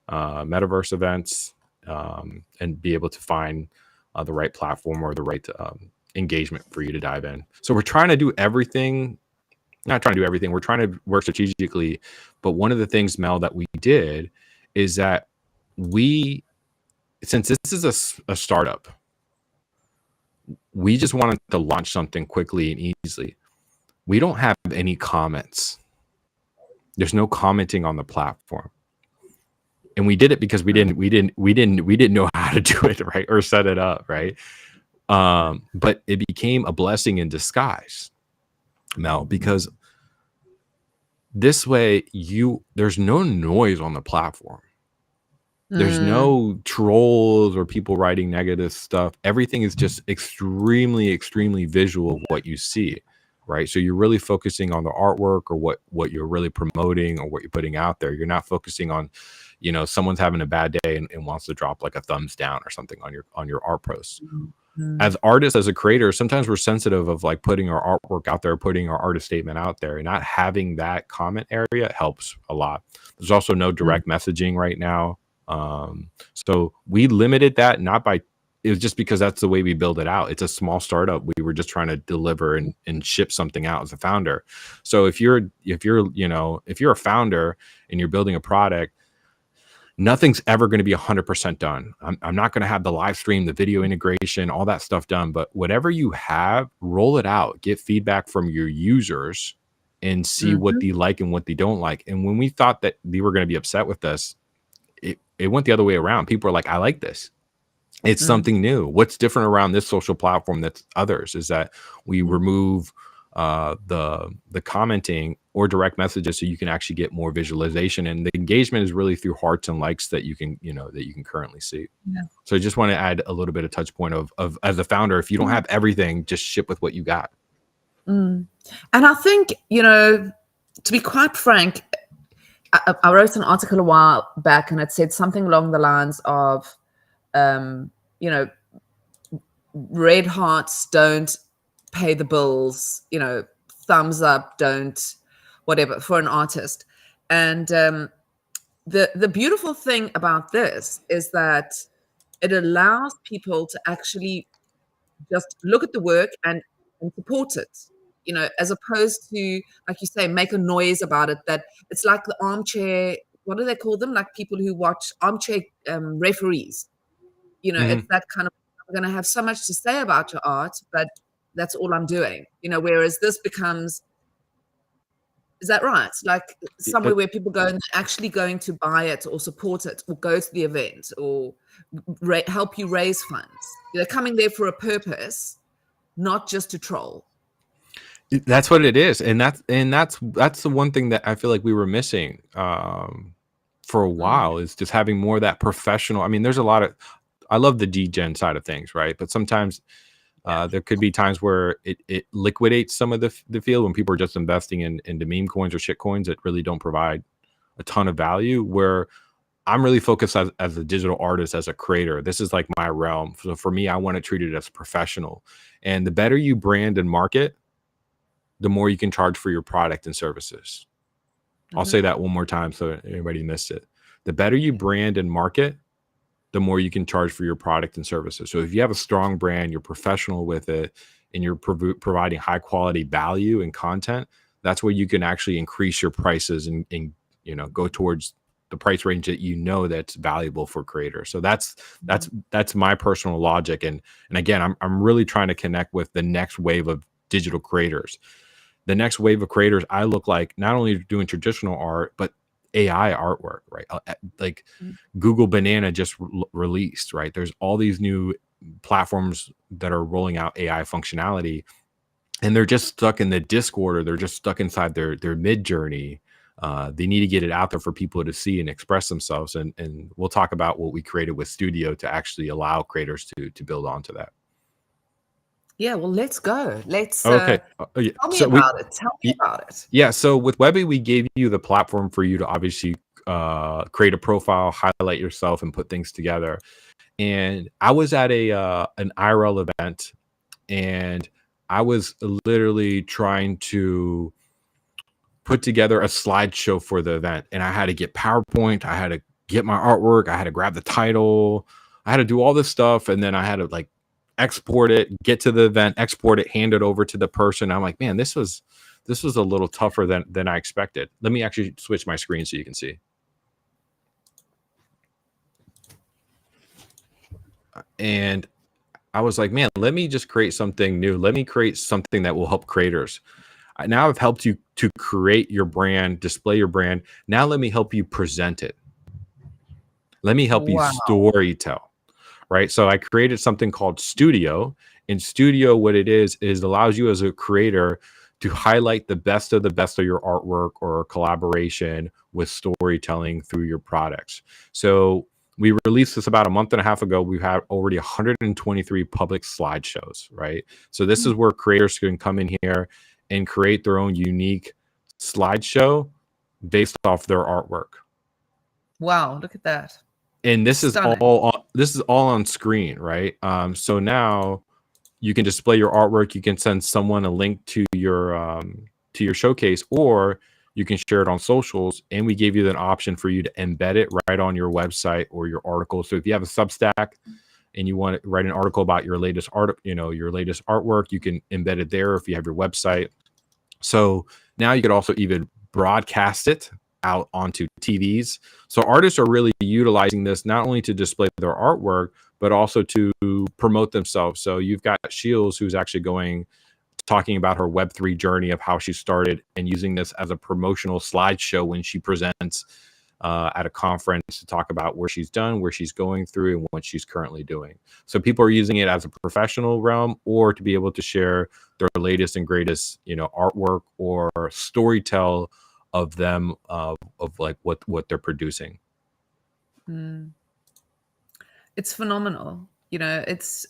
metaverse events, and be able to find the right platform or the right engagement for you to dive in. So we're trying to do everything. Not trying to do everything. We're trying to work strategically. But one of the things, Mel, that we did is that since this is a startup, we just wanted to launch something quickly and easily. We don't have any comments. There's no commenting on the platform. And we did it because we didn't know how to do it, right? Or set it up, right? But it became a blessing in disguise, Mel, because this way there's no noise on the platform. There's no trolls or people writing negative stuff. Everything is just extremely, extremely visual of what you see, right? So you're really focusing on the artwork or what you're really promoting or what you're putting out there. You're not focusing on, someone's having a bad day and wants to drop like a thumbs down or something on your art posts. As artists, as a creator, sometimes we're sensitive of like putting our artwork out there, putting our artist statement out there, and not having that comment area helps a lot. There's also no direct messaging right now. So we limited that, it was just because that's the way we build it out. It's a small startup. We were just trying to deliver and ship something out as a founder. So if you're a founder and you're building a product, nothing's ever going to be 100% done. I'm not going to have the live stream, the video integration, all that stuff done, but whatever you have, roll it out, get feedback from your users and see what they like and what they don't like. And when we thought that they were going to be upset with us, it went the other way around. People are like, I like this. It's something new. What's different around this social platform that's others is that we remove the commenting or direct messages so you can actually get more visualization. And the engagement is really through hearts and likes that you can currently see. So I just want to add a little bit of touch point of as a founder, if you don't have everything, just ship with what you got. And I think, to be quite frank, I wrote an article a while back and it said something along the lines of, red hearts don't pay the bills, thumbs up don't, whatever, for an artist. And the beautiful thing about this is that it allows people to actually just look at the work and support it. As opposed to, like you say, make a noise about it, that it's like the armchair, what do they call them? Like people who watch armchair referees. It's that kind of, I'm going to have so much to say about your art, but that's all I'm doing. Whereas this becomes, is that right? Like somewhere where people go and actually going to buy it or support it or go to the event or help you raise funds. They're coming there for a purpose, not just to troll. That's what it is, and that's the one thing that I feel like we were missing for a Mm, while, is just having more of that professional. I mean, there's a lot of, I love the degen side of things, right? But sometimes yeah. there could be times where it liquidates some of the field when people are just investing into meme coins or shit coins that really don't provide a ton of value. Where I'm really focused as a digital artist, as a creator. This is like my realm. So for me, I want to treat it as professional. And the better you brand and market, the more you can charge for your product and services. I'll Hmm. say that one more time so anybody missed it. The better you brand and market, the more you can charge for your product and services. So if you have a strong brand, you're professional with it, and you're providing high quality value and content, that's where you can actually increase your prices and go towards the price range that that's valuable for creators. So that's my personal logic. And again, I'm really trying to connect with the next wave of digital creators. The next wave of creators, I look like not only doing traditional art, but AI artwork, right? Like Google Banana just released, right? There's all these new platforms that are rolling out AI functionality, and they're just stuck in the Discord, or they're just stuck inside their mid journey. They need to get it out there for people to see and express themselves. And we'll talk about what we created with Studio to actually allow creators to build onto that. Yeah, well, let's go. Let's Okay. Yeah. tell me So we, about it. Tell me about it. yeah. So with Webbie, we gave you the platform for you to obviously create a profile, highlight yourself, and put things together. And I was at an IRL event, and I was literally trying to put together a slideshow for the event, and I had to get PowerPoint, I had to get my artwork, I had to grab the title, I had to do all this stuff, and then I had to like export it, get to the event, export it, hand it over to the person. I'm like, man, this was a little tougher than I expected. Let me actually switch my screen so you can see. And I was like, man, let me just create something new. Let me create something that will help creators. Now I've helped you to create your brand, display your brand. Now let me help you present it. Let me help you Wow. story tell, right? So I created something called Studio. In Studio, what it is allows you as a creator to highlight the best of your artwork or collaboration with storytelling through your products. So we released this about a month and a half ago. We've had already 123 public slideshows, right? So this is where creators can come in here and create their own unique slideshow based off their artwork. Wow, look at that. And Stunning. this is all on screen, right? So now you can display your artwork. You can send someone a link to your showcase, or you can share it on socials. And we gave you an option for you to embed it right on your website or your article. So if you have a Substack and you want to write an article about your latest your latest artwork, you can embed it there. If you have your website, so now you could also even broadcast it out onto TVs. So artists are really utilizing this not only to display their artwork, but also to promote themselves. So you've got Shields, who's actually talking about her Web3 journey of how she started, and using this as a promotional slideshow when she presents at a conference to talk about where she's done, where she's going through, and what she's currently doing. So people are using it as a professional realm, or to be able to share their latest and greatest, artwork or storytell of them of like what they're producing. Mm. It's phenomenal. It's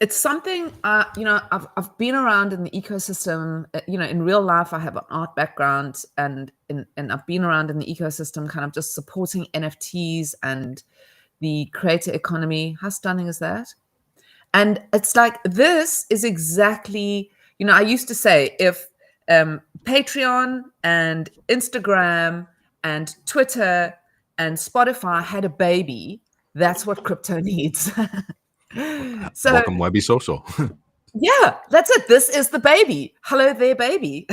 something. I've been around in the ecosystem. In real life, I have an art background, and I've been around in the ecosystem, kind of just supporting NFTs and the creator economy. How stunning is that? And it's like, this is exactly. I used to say, if Patreon and Instagram and Twitter and Spotify had a baby, that's what crypto needs. So Welcome, Webbie Social. yeah, that's it. This is the baby. Hello there, baby.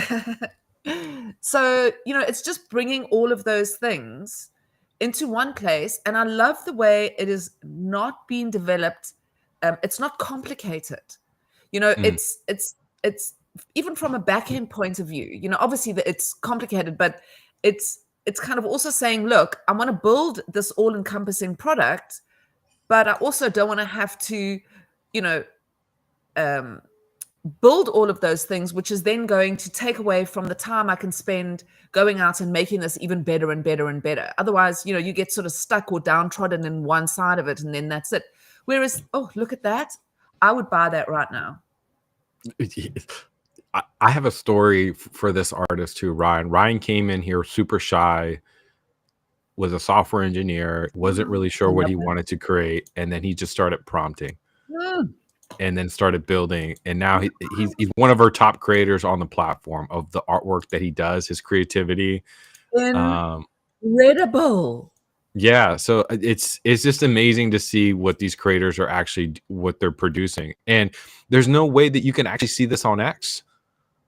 So, it's just bringing all of those things into one place. And I love the way it is not being developed. It's not complicated. Mm, It's even from a back end point of view, obviously that it's complicated, but it's kind of also saying, look, I want to build this all encompassing product, but I also don't want to have to, you know, um, build all of those things, which is then going to take away from the time I can spend going out and making this even better and better and better. Otherwise, you know, you get sort of stuck or downtrodden in one side of it, and then that's it. Whereas, oh, look at that. I would buy that right now. I have a story for this artist too, Ryan. Ryan came in here super shy, was a software engineer, wasn't really I sure what love he that. wanted to create, and then he just started prompting Mm. and then started building. And now he's one of our top creators on the platform of the artwork that he does, his creativity. Incredible. Yeah, so it's just amazing to see what these creators are actually what they're producing. And there's no way that you can actually see this on X.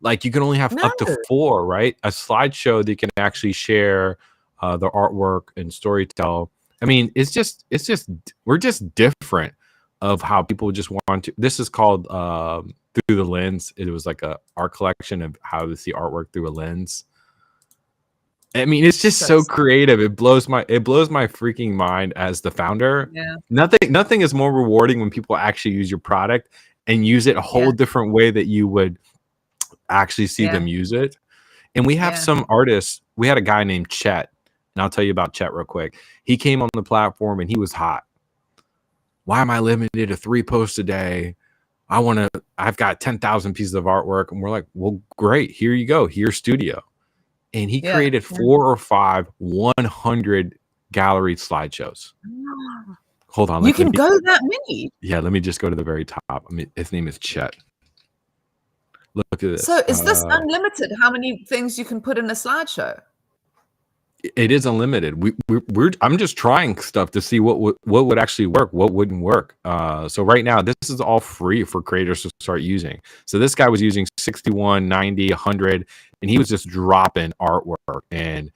Like, you can only have No. up to 4, right? A slideshow that you can actually share the artwork and storytell. I mean, it's just we're just different of how people just want to. This is called Through the Lens. It was like a art collection of how to see artwork through a lens. I mean, it's just so creative. It blows my freaking mind as the founder. Yeah. Nothing is more rewarding when people actually use your product and use it a whole different way that you would actually see them use it. And we have some artists. We had a guy named Chet, and I'll tell you about Chet real quick. He came on the platform and he was hot. Why am I limited to 3 posts a day? I've got 10,000 pieces of artwork. And we're like, well, great. Here you go. Here's studio. And he created 4 or 5 100 gallery slideshows. Hold on. You can go that many. Yeah, let me just go to the very top. I mean, his name is Chet. Look at this. So is this unlimited? How many things you can put in a slideshow? It is unlimited. I'm just trying stuff to see what would actually work, what wouldn't work. So right now, this is all free for creators to start using. So this guy was using 61, 90, 100, and he was just dropping artwork and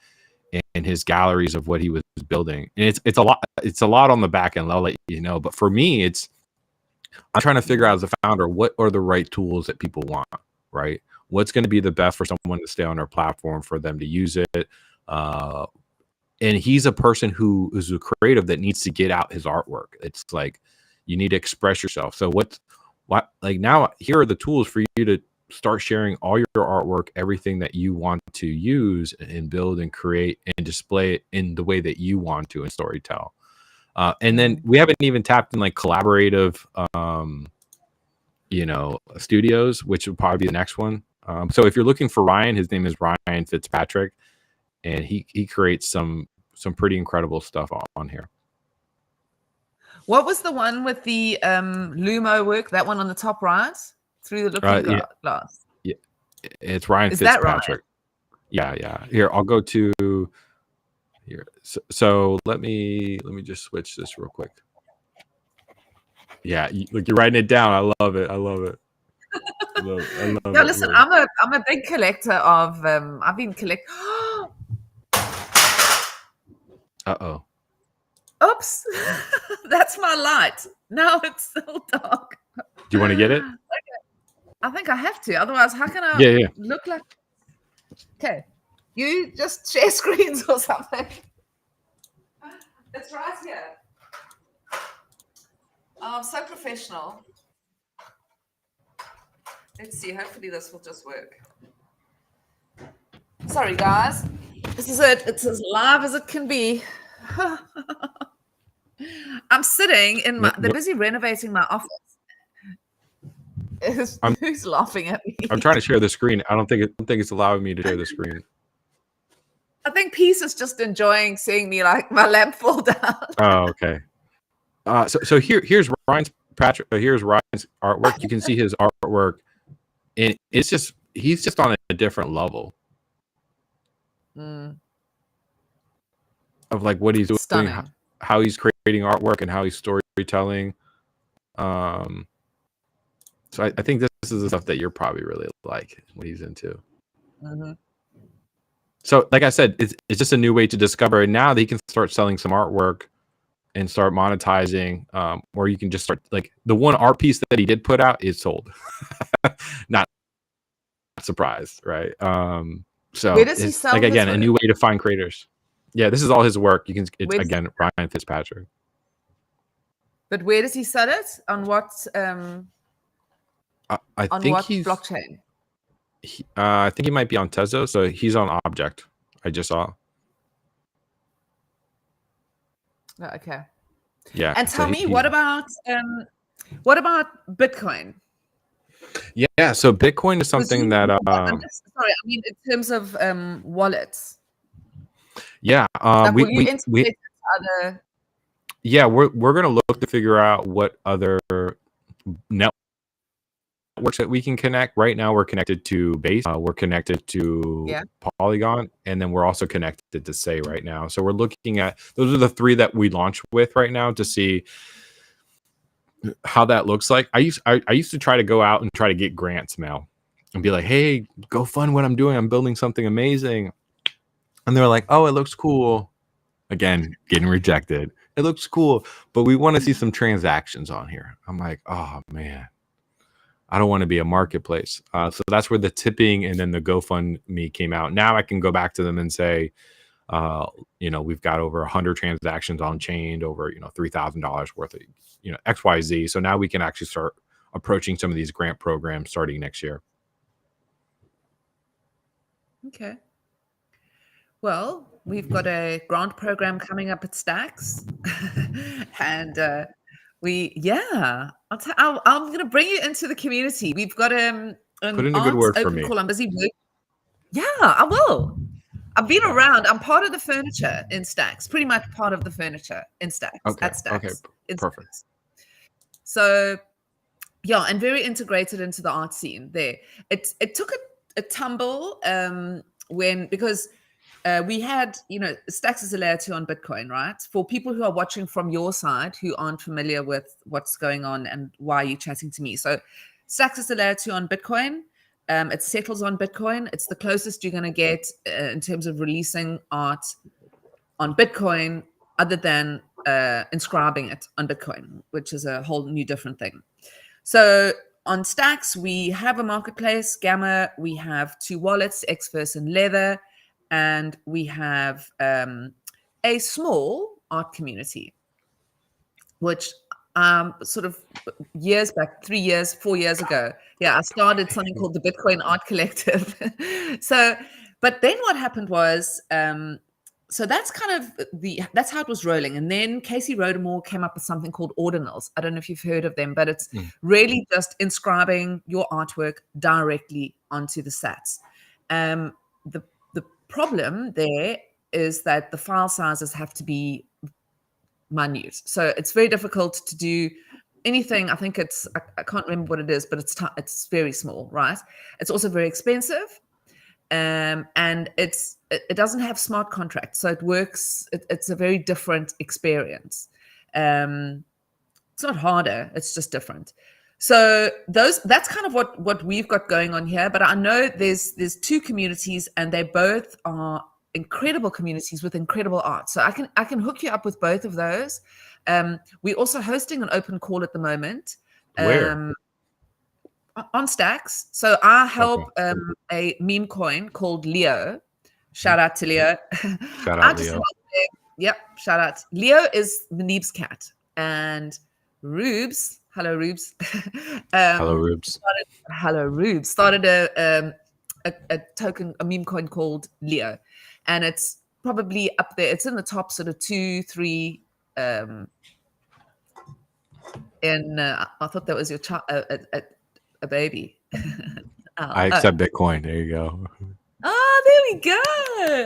his galleries of what he was building. And it's a lot. It's a lot on the back end. I'll let you know. But for me, I'm trying to figure out as a founder, what are the right tools that people want, right? What's going to be the best for someone to stay on our platform, for them to use it. And he's a person who is a creative that needs to get out his artwork. It's like, you need to express yourself. So like now, here are the tools for you to start sharing all your artwork, everything that you want to use and build and create and display it in the way that you want to and storytell. And then we haven't even tapped in like collaborative, studios, which would probably be the next one. So if you're looking for Ryan, his name is Ryan Fitzpatrick, and he creates some pretty incredible stuff on here. What was the one with the Lumo work? That one on the top right, through the looking glass. Yeah, it's Ryan Is Fitzpatrick. That right? Yeah. Here, I'll go to here. So let me just switch this real quick. Yeah, look, you're writing it down. I love it. I love it. Yeah, listen, I'm a big collector of. I've been collecting. Uh-oh. Oops, that's my light. Now it's so dark. Do you want to get it? I think I have to. Otherwise, how can I look like? Okay, you just share screens or something. It's right here. Oh, I'm so professional. Let's see. Hopefully this will just work. Sorry, guys. This is it. It's as live as it can be. I'm sitting in they're busy renovating my office. Who's laughing at me? I'm trying to share the screen. I don't think it's allowing me to share the screen. I think Peace is just enjoying seeing me like my lamp fall down. Oh, okay. So here's Ryan's artwork. You can see his artwork, and he's just on a different level of like what he's doing, how he's creating artwork, and how he's storytelling. So I think this is the stuff that you're probably really like, what he's into. So like I said, it's just a new way to discover. And now that he can start selling some artwork and start monetizing, or you can just start, like, the one art piece that he did put out is sold. Not surprised, right? So where does he sell, like, again, a new way to find creators. Yeah, this is all his work. It's again Ryan Fitzpatrick. But where does he sell it? On what I On think what blockchain? I think he might be on Tezos, so he's on Object. I just saw. Oh, okay. Yeah. And So tell me, he's what about Bitcoin? yeah. So Bitcoin is something that Presumably, I'm just sorry. I mean, in terms of wallets, yeah. like, will you We integrate it to other? yeah, we're gonna look to figure out what other networks that we can connect. Right now, we're connected to Base. We're connected to Yeah. Polygon, and then we're also connected to Say right now. So we're looking at those are the three that we launch with right now to see how that looks like. I used to try to go out and try to get grants, Mel, and be like, hey, go fund what I'm doing. I'm building something amazing. And they're like, oh, it looks cool. Again, getting rejected. It looks cool, but we want to see some transactions on here. I'm like, oh man, I don't want to be a marketplace. So that's where the tipping and then the GoFundMe came out. Now I can go back to them and say, we've got over 100 transactions on chain, over $3,000 worth of XYZ. So now we can actually start approaching some of these grant programs starting next year. Okay. Well, we've got a grant program coming up at Stacks, and I'm going to bring you into the community. We've got an Put in a good arts word for open me. call. I'm busy working. Yeah, I will. I've been around. I'm part of the furniture in Stacks. Pretty much part of the furniture in Stacks. Okay. At Stacks. Okay. Perfect. Stacks. So yeah, and very integrated into the art scene there. It took a tumble because we had, Stacks is a layer 2 on Bitcoin, right? For people who are watching from your side who aren't familiar with what's going on and why you're chatting to me. So Stacks is a layer 2 on Bitcoin. It settles on Bitcoin. It's the closest you're going to get in terms of releasing art on Bitcoin, other than inscribing it on Bitcoin, which is a whole new different thing. So on Stacks, we have a marketplace, Gamma. We have 2 wallets, Xverse and Leather, and we have a small art community, which sort of years back, 3 years, 4 years ago, I started something called the Bitcoin Art Collective. But then what happened was, so that's kind of that's how it was rolling. And then Casey Rodemore came up with something called ordinals. I don't know if you've heard of them, but it's really just inscribing your artwork directly onto the sats. The problem there is that the file sizes have to be minute. So it's very difficult to do anything. I think I can't remember what it is, but it's very small, right? It's also very expensive. And it doesn't have smart contracts, so it works. It's a very different experience. It's not harder; it's just different. So that's kind of what we've got going on here. But I know there's 2 communities, and they both are incredible communities with incredible art. So I can hook you up with both of those. We're also hosting an open call at the moment. Where? On Stacks. So I help a meme coin called Leo. Shout out to Leo. Shout out Leo. Yep, shout out. Leo is Manib's cat. And Rubes, hello Rubes. Hello Rubes. Started a token, a meme coin called Leo. And it's probably up there. It's in the top sort of 2, 3 and I thought that was your child, a baby. I accept Bitcoin. There you go. Oh, there we go.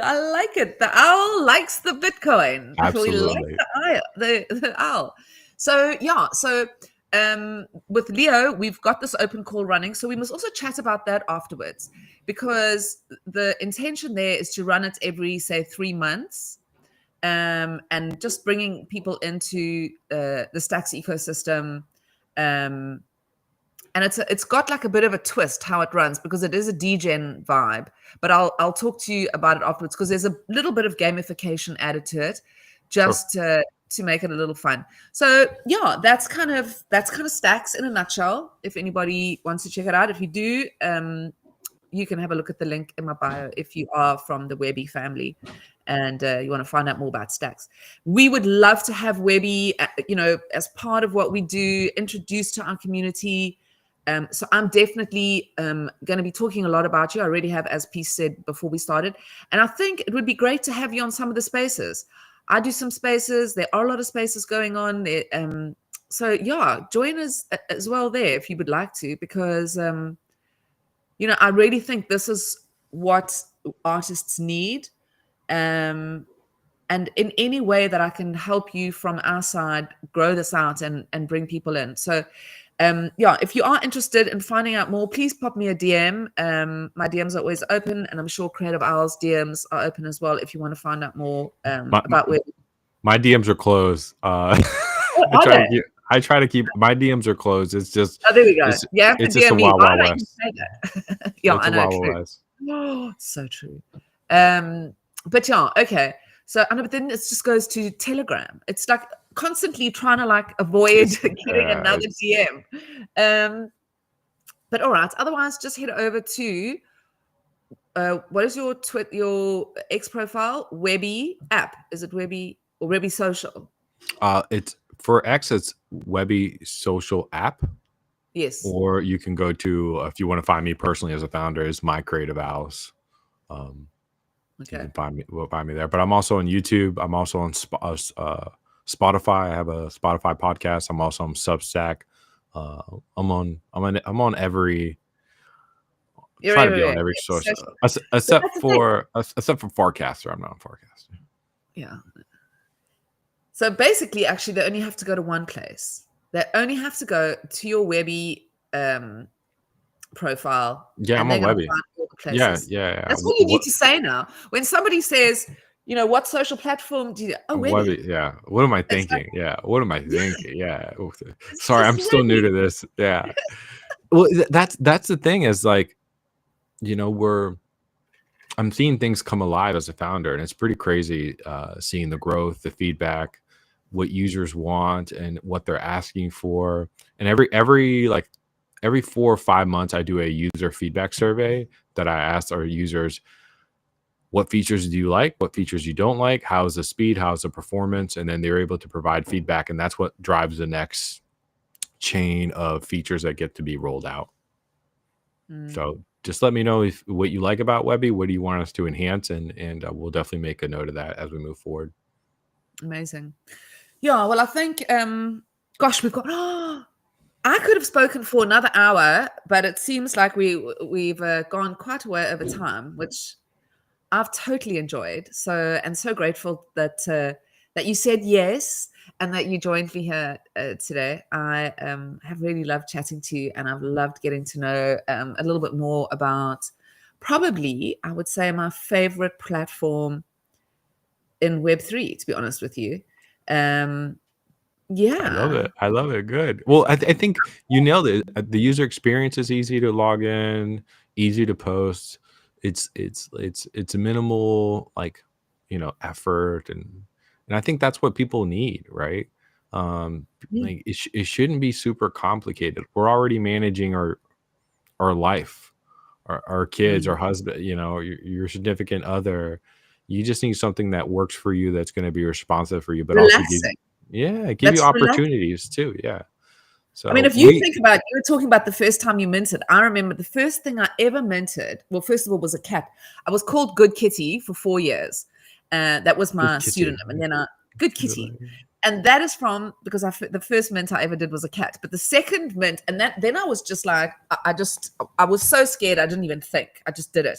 I like it. The owl likes the Bitcoin. Absolutely. We like the owl. So with Leo, we've got this open call running. So we must also chat about that afterwards, because the intention there is to run it every, say, 3 months. And just bringing people into the Stacks ecosystem. And it's got like a bit of a twist how it runs, because it is a degen vibe. But I'll talk to you about it afterwards, because there's a little bit of gamification added to it, just to make it a little fun. So yeah, that's kind of Stacks in a nutshell. If anybody wants to check it out, if you do, you can have a look at the link in my bio if you are from the Webbie family and you want to find out more about Stacks. We would love to have Webbie, as part of what we do, introduced to our community. So I'm definitely going to be talking a lot about you. I already have, as Peace said before we started. And I think it would be great to have you on some of the spaces. I do some spaces. There are a lot of spaces going on. So yeah, join us as well there if you would like to, because, I really think this is what artists need. And in any way that I can help you from our side grow this out and bring people in. So if you are interested in finding out more, please pop me a DM. My DMs are always open, and I'm sure Creative Owl's DMs are open as well if you want to find out more about where. My DMs are closed. I try to keep my DMs are closed. It's just there we go. It's just a wild, wild west. Yeah, it's I know. Wild West. Oh, so true. But yeah, okay. So, but then it just goes to Telegram. It's like constantly trying to avoid getting another DM. But all right. Otherwise, just head over to what is your X profile? Webbie app. Is it Webbie or Webbie Social? It's for X. It's Webbie Social app. Yes. Or you can go to, if you want to find me personally as a founder, is My Creative Owls. You can find me there. But I'm also on YouTube. I'm also on Spotify. I have a Spotify podcast. I'm also on Substack. I'm on every. Try to be on every source, except for Forecaster. I'm not on Forecaster. Yeah. So basically, actually, they only have to go to one place. They only have to go to your Webbie profile. Yeah, I'm on Webbie. Yeah. That's all you need to say now. When somebody says, what social platform do you? Oh, Webbie. Yeah. What am I thinking? What am I thinking? Yeah. Sorry, I'm still new to this. Yeah. Well, that's the thing is I'm seeing things come alive as a founder, and it's pretty crazy seeing the growth, the feedback, what users want, and what they're asking for. And every 4 or 5 months, I do a user feedback survey that I ask our users, what features do you like? What features you don't like? How's the speed? How's the performance? And then they're able to provide feedback. And that's what drives the next chain of features that get to be rolled out. So just let me know what you like about Webbie. What do you want us to enhance? And we'll definitely make a note of that as we move forward. Amazing. Yeah, well, I think, gosh, we've got... I could have spoken for another hour, but it seems like we've gone quite a way over time, which I've totally enjoyed. So grateful that you said yes and that you joined me here today. I have really loved chatting to you, and I've loved getting to know a little bit more about probably, I would say, my favorite platform in Web3, to be honest with you. Yeah, I love it. Good. Well, I think you nailed it. The user experience is easy to log in, easy to post. It's a minimal effort, and I think that's what people need, right? It shouldn't be super complicated. We're already managing our life, our kids, our husband, your significant other. You just need something that works for you, that's going to be responsive for you, but also give you opportunities too. Yeah. So I mean, if you think about, you were talking about the first time you minted. I remember the first thing I ever minted, well, first of all, was a cat. I was called Good Kitty for 4 years. That was my pseudonym. And then Good Kitty. And that is because the first mint I ever did was a cat. But the second mint, and then I was just like, I was so scared I didn't even think. I just did it.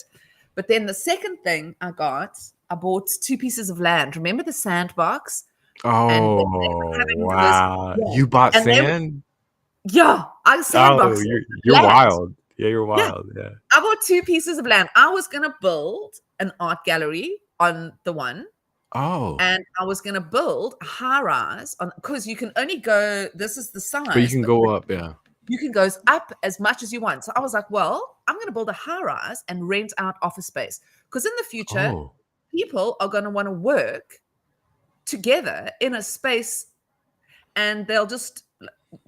But then the second thing I bought 2 pieces of land. Remember the sandbox? Oh, wow. You bought sand? I sandboxed. Oh, you're wild. Yeah, you're wild. Yeah. I bought 2 pieces of land. I was going to build an art gallery on the one. Oh. And I was going to build a high rise because you can only go, this is the size. But you can go up, yeah. You can go up as much as you want. So I was like, well, I'm going to build a high rise and rent out office space. Because in the future, people are going to want to work together in a space, and they'll just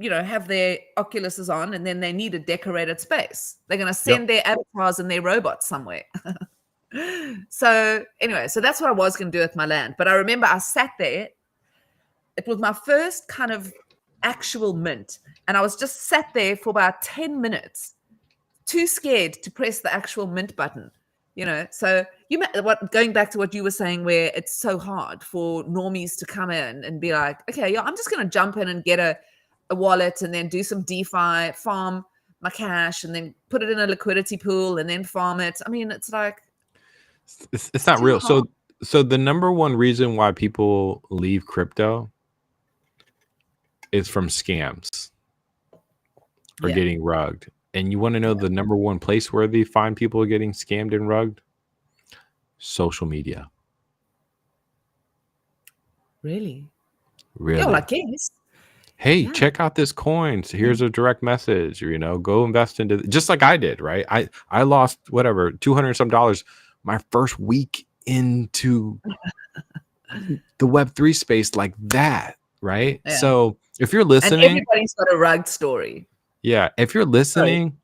have their Oculuses on, and then they need a decorated space. They're going to send their avatars and their robots somewhere. So anyway, that's what I was going to do with my land. But I remember I sat there. It was my first kind of actual mint. And I was just sat there for about 10 minutes, too scared to press the actual mint button. So going back to what you were saying, where it's so hard for normies to come in and be like, okay, yeah, I'm just going to jump in and get a wallet and then do some DeFi, farm my cash, and then put it in a liquidity pool and then farm it. I mean, it's like, it's not too real. hard. So the number one reason why people leave crypto is from scams or Yeah. getting rugged. And you want to know the number one place where they find people getting scammed and rugged? Social media. Really? Yeah, well, I Really. guess. Hey, Yeah. check out this coin. So here's a direct message, go invest into just like I did, right? I lost whatever, 200 some dollars my first week into the Web3 space like that, right? Yeah. So if you're And listening, everybody's got a rugged story. yeah, if you're Sorry. listening,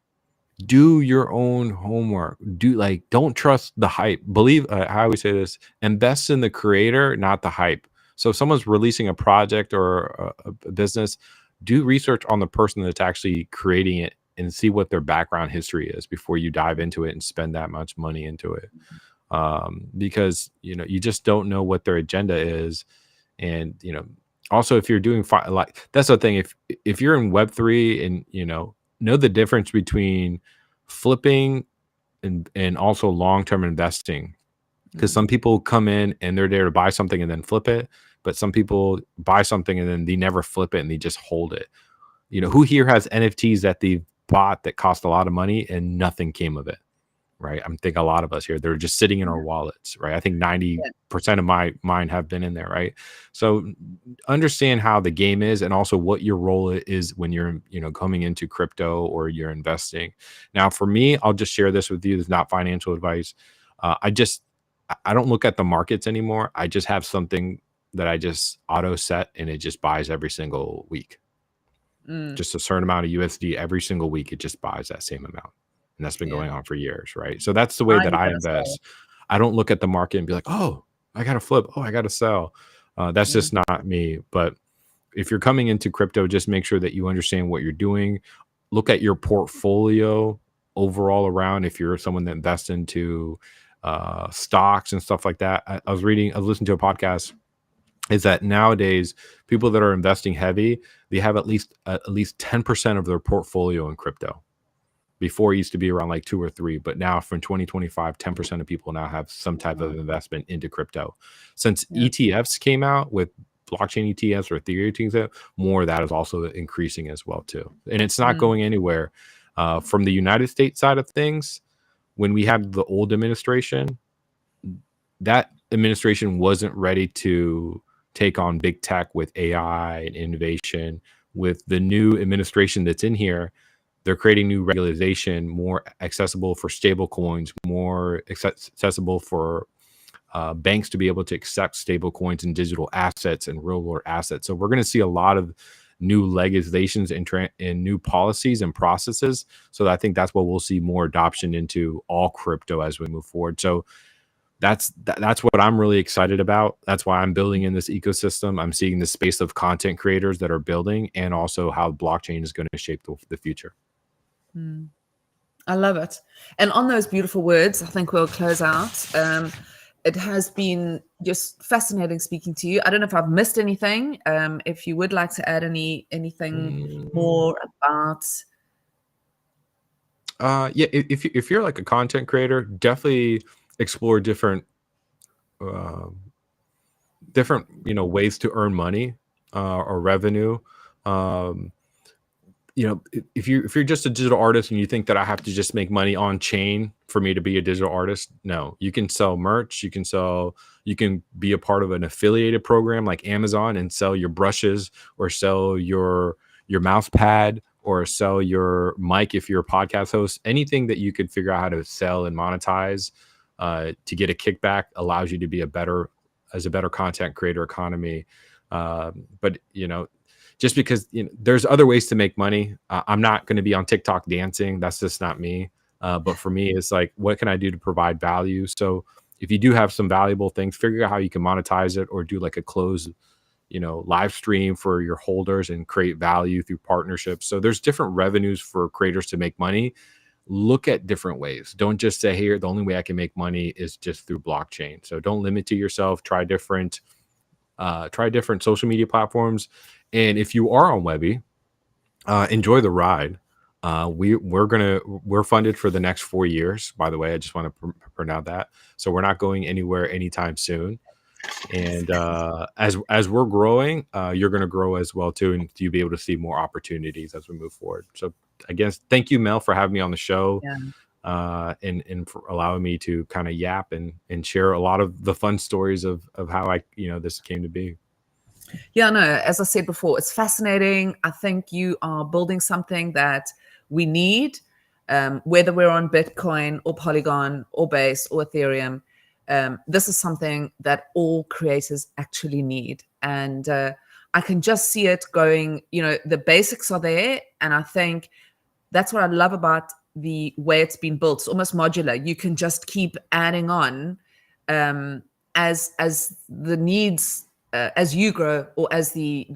do your own homework. Don't trust the hype. Believe, how I always say this, invest in the creator, not the hype. So if someone's releasing a project or a business, do research on the person that's actually creating it and see what their background history is before you dive into it and spend that much money into it. Because you just don't know what their agenda is. And also if you're doing like, that's the thing, if you're in Web3 and know the difference between flipping and also long-term investing, because some people come in and they're there to buy something and then flip it, but some people buy something and then they never flip it and they just hold it. Who here has NFTs that they bought that cost a lot of money and nothing came of it? Right. I'm thinking a lot of us here, they're just sitting in our wallets, right? I think 90% of mine have been in there, right? So understand how the game is and also what your role is when you're, coming into crypto or you're investing. Now, for me, I'll just share this with you. It's not financial advice. I don't look at the markets anymore. I just have something that I just auto set and it just buys every single week. Just a certain amount of USD every single week. It just buys that same amount. And that's been going on for years, right? So that's the way that I invest. I don't look at the market and be like, oh, I got to flip. Oh, I got to sell. That's just not me. But if you're coming into crypto, just make sure that you understand what you're doing. Look at your portfolio overall around. If you're someone that invests into stocks and stuff like that. I was listening to a podcast, is that nowadays people that are investing heavy, they have at least 10% of their portfolio in crypto. Before it used to be around like 2 or 3, but now from 2025, 10% of people now have some type of investment into crypto. Since ETFs came out with blockchain ETFs or Ethereum ETFs, more of that is also increasing as well too. And it's not going anywhere. From the United States side of things, when we had the old administration, that administration wasn't ready to take on big tech with AI and innovation. With the new administration that's in here, they're creating new regulation, more accessible for stable coins, more accessible for banks to be able to accept stable coins and digital assets and real world assets. So we're going to see a lot of new legislations and new policies and processes. So I think that's what we'll see more adoption into all crypto as we move forward. So that's what I'm really excited about. That's why I'm building in this ecosystem. I'm seeing the space of content creators that are building, and also how blockchain is going to shape the future. I love it. And on those beautiful words, I think we'll close out. It has been just fascinating speaking to you. I don't know if I've missed anything. If you would like to add anything more about. Yeah, if you're like a content creator, definitely explore different ways to earn money or revenue. If you're just a digital artist and you think that I have to just make money on chain for me to be a digital artist, no. You can sell merch, you can be a part of an affiliated program like Amazon and sell your brushes, or sell your mouse pad, or sell your mic if you're a podcast host. Anything that you could figure out how to sell and monetize to get a kickback allows you to be a better content creator economy. But just because there's other ways to make money. I'm not going to be on TikTok dancing. That's just not me. But for me, it's like, what can I do to provide value? So if you do have some valuable things, figure out how you can monetize it, or do like a closed live stream for your holders and create value through partnerships. So there's different revenues for creators to make money. Look at different ways. Don't just say, here, the only way I can make money is just through blockchain. So don't limit to yourself. Try different social media platforms. And if you are on Webbie, enjoy the ride. We're funded for the next 4 years. By the way, I just want to pronounce that. So we're not going anywhere anytime soon. And as we're growing, you're going to grow as well too, and you'll be able to see more opportunities as we move forward. So I guess thank you, Mel, for having me on the show, and for allowing me to kind of yap and share a lot of the fun stories of how this came to be. Yeah, no, as I said before, it's fascinating. I think you are building something that we need, whether we're on Bitcoin or Polygon or Base or Ethereum. This is something that all creators actually need. And I can just see it going, the basics are there. And I think that's what I love about the way it's been built. It's almost modular. You can just keep adding on as the needs, as you grow, or as the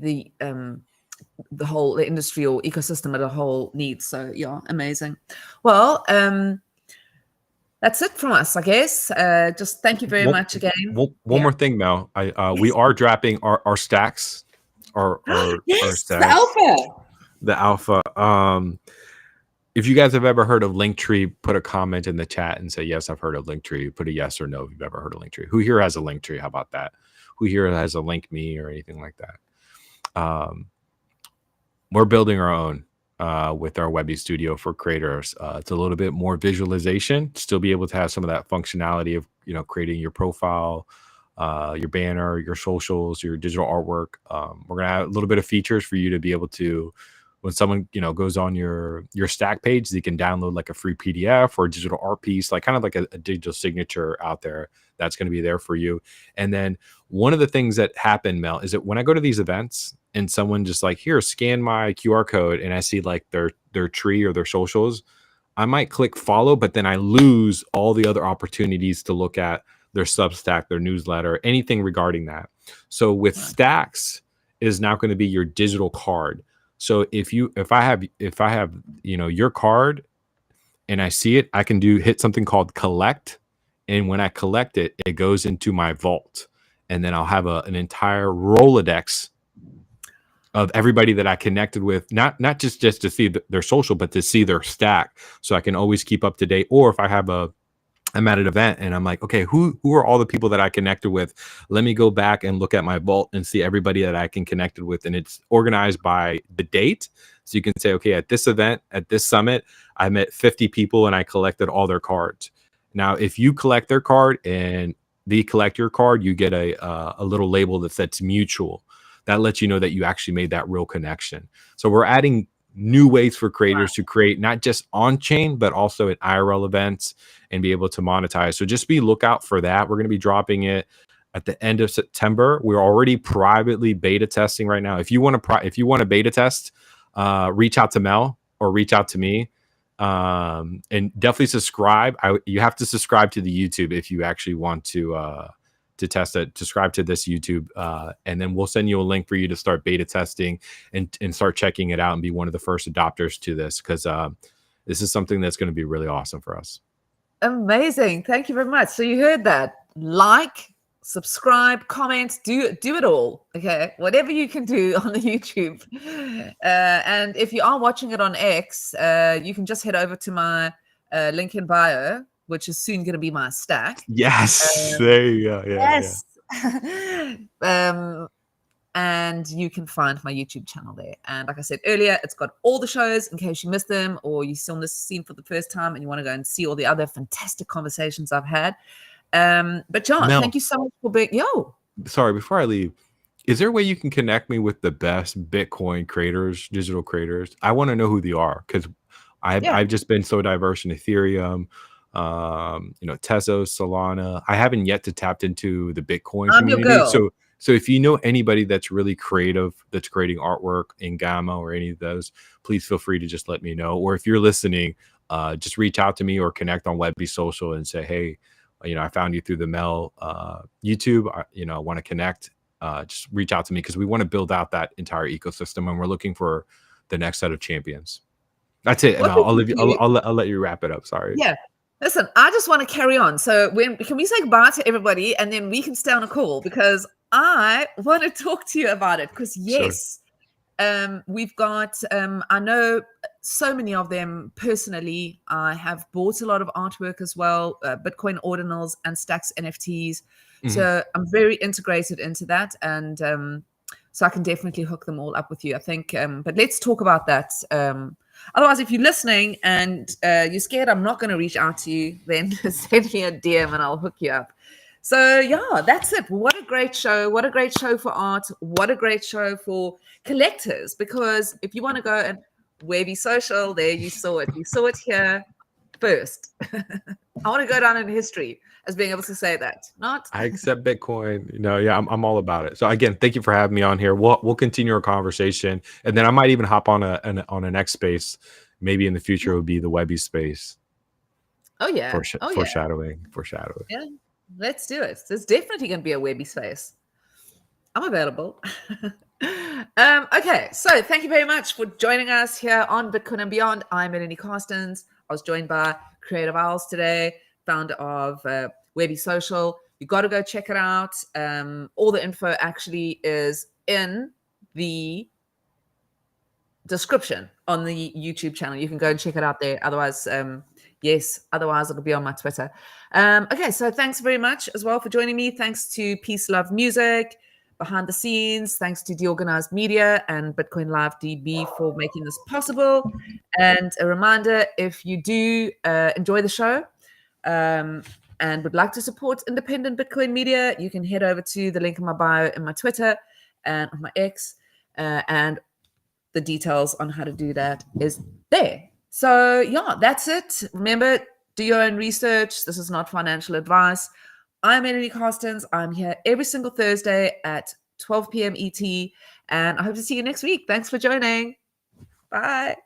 whole industry or ecosystem as a whole needs. So yeah, amazing. Well, that's it from us, I guess. Just thank you very much again. One more thing, Mel. We are dropping our stacks, our yes, stacks, the alpha. If you guys have ever heard of Linktree, put a comment in the chat and say, yes, I've heard of Linktree. Put a yes or no if you've ever heard of Linktree. Who here has a Linktree? How about that? Who here has a Link Me or anything like that? We're building our own with our Webbie Studio for creators. It's a little bit more visualization, still be able to have some of that functionality of creating your profile, your banner, your socials, your digital artwork. We're gonna have a little bit of features for you to be able to, when someone goes on your stack page, they can download like a free PDF or a digital art piece, like kind of like a digital signature out there that's going to be there for you. And then one of the things that happen, Mel, is that when I go to these events and someone just like, here, scan my QR code, and I see like their tree or their socials, I might click follow, but then I lose all the other opportunities to look at their Substack, their newsletter, anything regarding that. So with stacks, it is now going to be your digital card. So if I have your card and I see it, I can hit something called collect, and when I collect it, it goes into my vault, and then I'll have an entire Rolodex of everybody that I connected with, not just to see their social, but to see their stack, so I can always keep up to date. Or if I'm at an event and I'm like, okay, who are all the people that I connected with? Let me go back and look at my vault and see everybody that I can connected with. And it's organized by the date. So you can say, okay, at this event, at this summit, I met 50 people and I collected all their cards. Now, if you collect their card and they collect your card, you get a little label that says mutual. That lets you know that you actually made that real connection. So we're adding new ways for creators to create, not just on chain, but also at IRL events, and be able to monetize. So just be lookout for that. We're going to be dropping it at the end of September. We're already privately beta testing right now. If you want to beta test, reach out to Mel or reach out to me, and definitely subscribe. You have to subscribe to the YouTube if you actually want to test it. Subscribe to this YouTube, and then we'll send you a link for you to start beta testing and start checking it out and be one of the first adopters to this, because this is something that's going to be really awesome for us. Amazing. Thank you very much. So you heard that. Like, subscribe, comment, do it all. Okay, whatever you can do on the YouTube. And if you are watching it on X, you can just head over to my link in bio, which is soon going to be my stack. Yes, there you go. Yeah, yes. Yeah. And you can find my YouTube channel there. And like I said earlier, it's got all the shows in case you missed them, or you saw this scene for the first time and you want to go and see all the other fantastic conversations I've had. But John, Mel, thank you so much for being. Sorry, before I leave, is there a way you can connect me with the best Bitcoin creators, digital creators? I want to know who they are, because I've just been so diverse in Ethereum, Tezos, Solana. I haven't yet to tap into the Bitcoin community. So if you know anybody that's really creative, that's creating artwork in Gamma or any of those, please feel free to just let me know. Or if you're listening, just reach out to me or connect on Webbie Social and say, hey, I found you through the Mel YouTube. I want to connect. just reach out to me because we want to build out that entire ecosystem, and we're looking for the next set of champions. That's it, and What we I'll can leave you. do, I'll let you wrap it up. Sorry. yeah. Listen, I just want to carry on. So can we say goodbye to everybody and then we can stay on a call because I want to talk to you about it. Because Sure. yes, we've got I know so many of them personally. I have bought a lot of artwork as well, Bitcoin ordinals and Stacks NFTs. Mhm. So I'm very integrated into that, and so I can definitely hook them all up with you, I think. But let's talk about that. Otherwise, if you're listening and you're scared I'm not going to reach out to you, then send me a DM and I'll hook you up. So yeah, that's it. What a great show. What a great show for art. What a great show for collectors. Because if you want to go and Webbie Social, there you saw it. You saw it here first. I want to go down in history as being able to say that. Not I accept Bitcoin. Yeah, I'm all about it. So again, thank you for having me on here. We'll continue our conversation, and then I might even hop on a next space. Maybe in the future it would be the Webbie space. oh yeah. Oh yeah. Foreshadowing. Yeah. Let's do it. There's definitely going to be a Webbie space. I'm available. Okay, so thank you very much for joining us here on Bitcoin and Beyond. I'm Melanie Carstens. I was joined by Creative Owls today, founder of Webbie Social. You got to go check it out. All the info actually is in the description on the YouTube channel. You can go and check it out there. Otherwise, otherwise it'll be on my Twitter. Okay, so thanks very much as well for joining me. Thanks to Peace Love Music behind the scenes. Thanks to The Organized Media and Bitcoin Live DB for making this possible. And a reminder, if you do enjoy the show and would like to support independent Bitcoin media, you can head over to the link in my bio in my Twitter and on my X, and the details on how to do that is there. So yeah, that's it. Remember, do your own research. This is not financial advice. I'm Melanie Carstens. I'm here every single Thursday at 12 p.m. ET, and I hope to see you next week. Thanks for joining. Bye.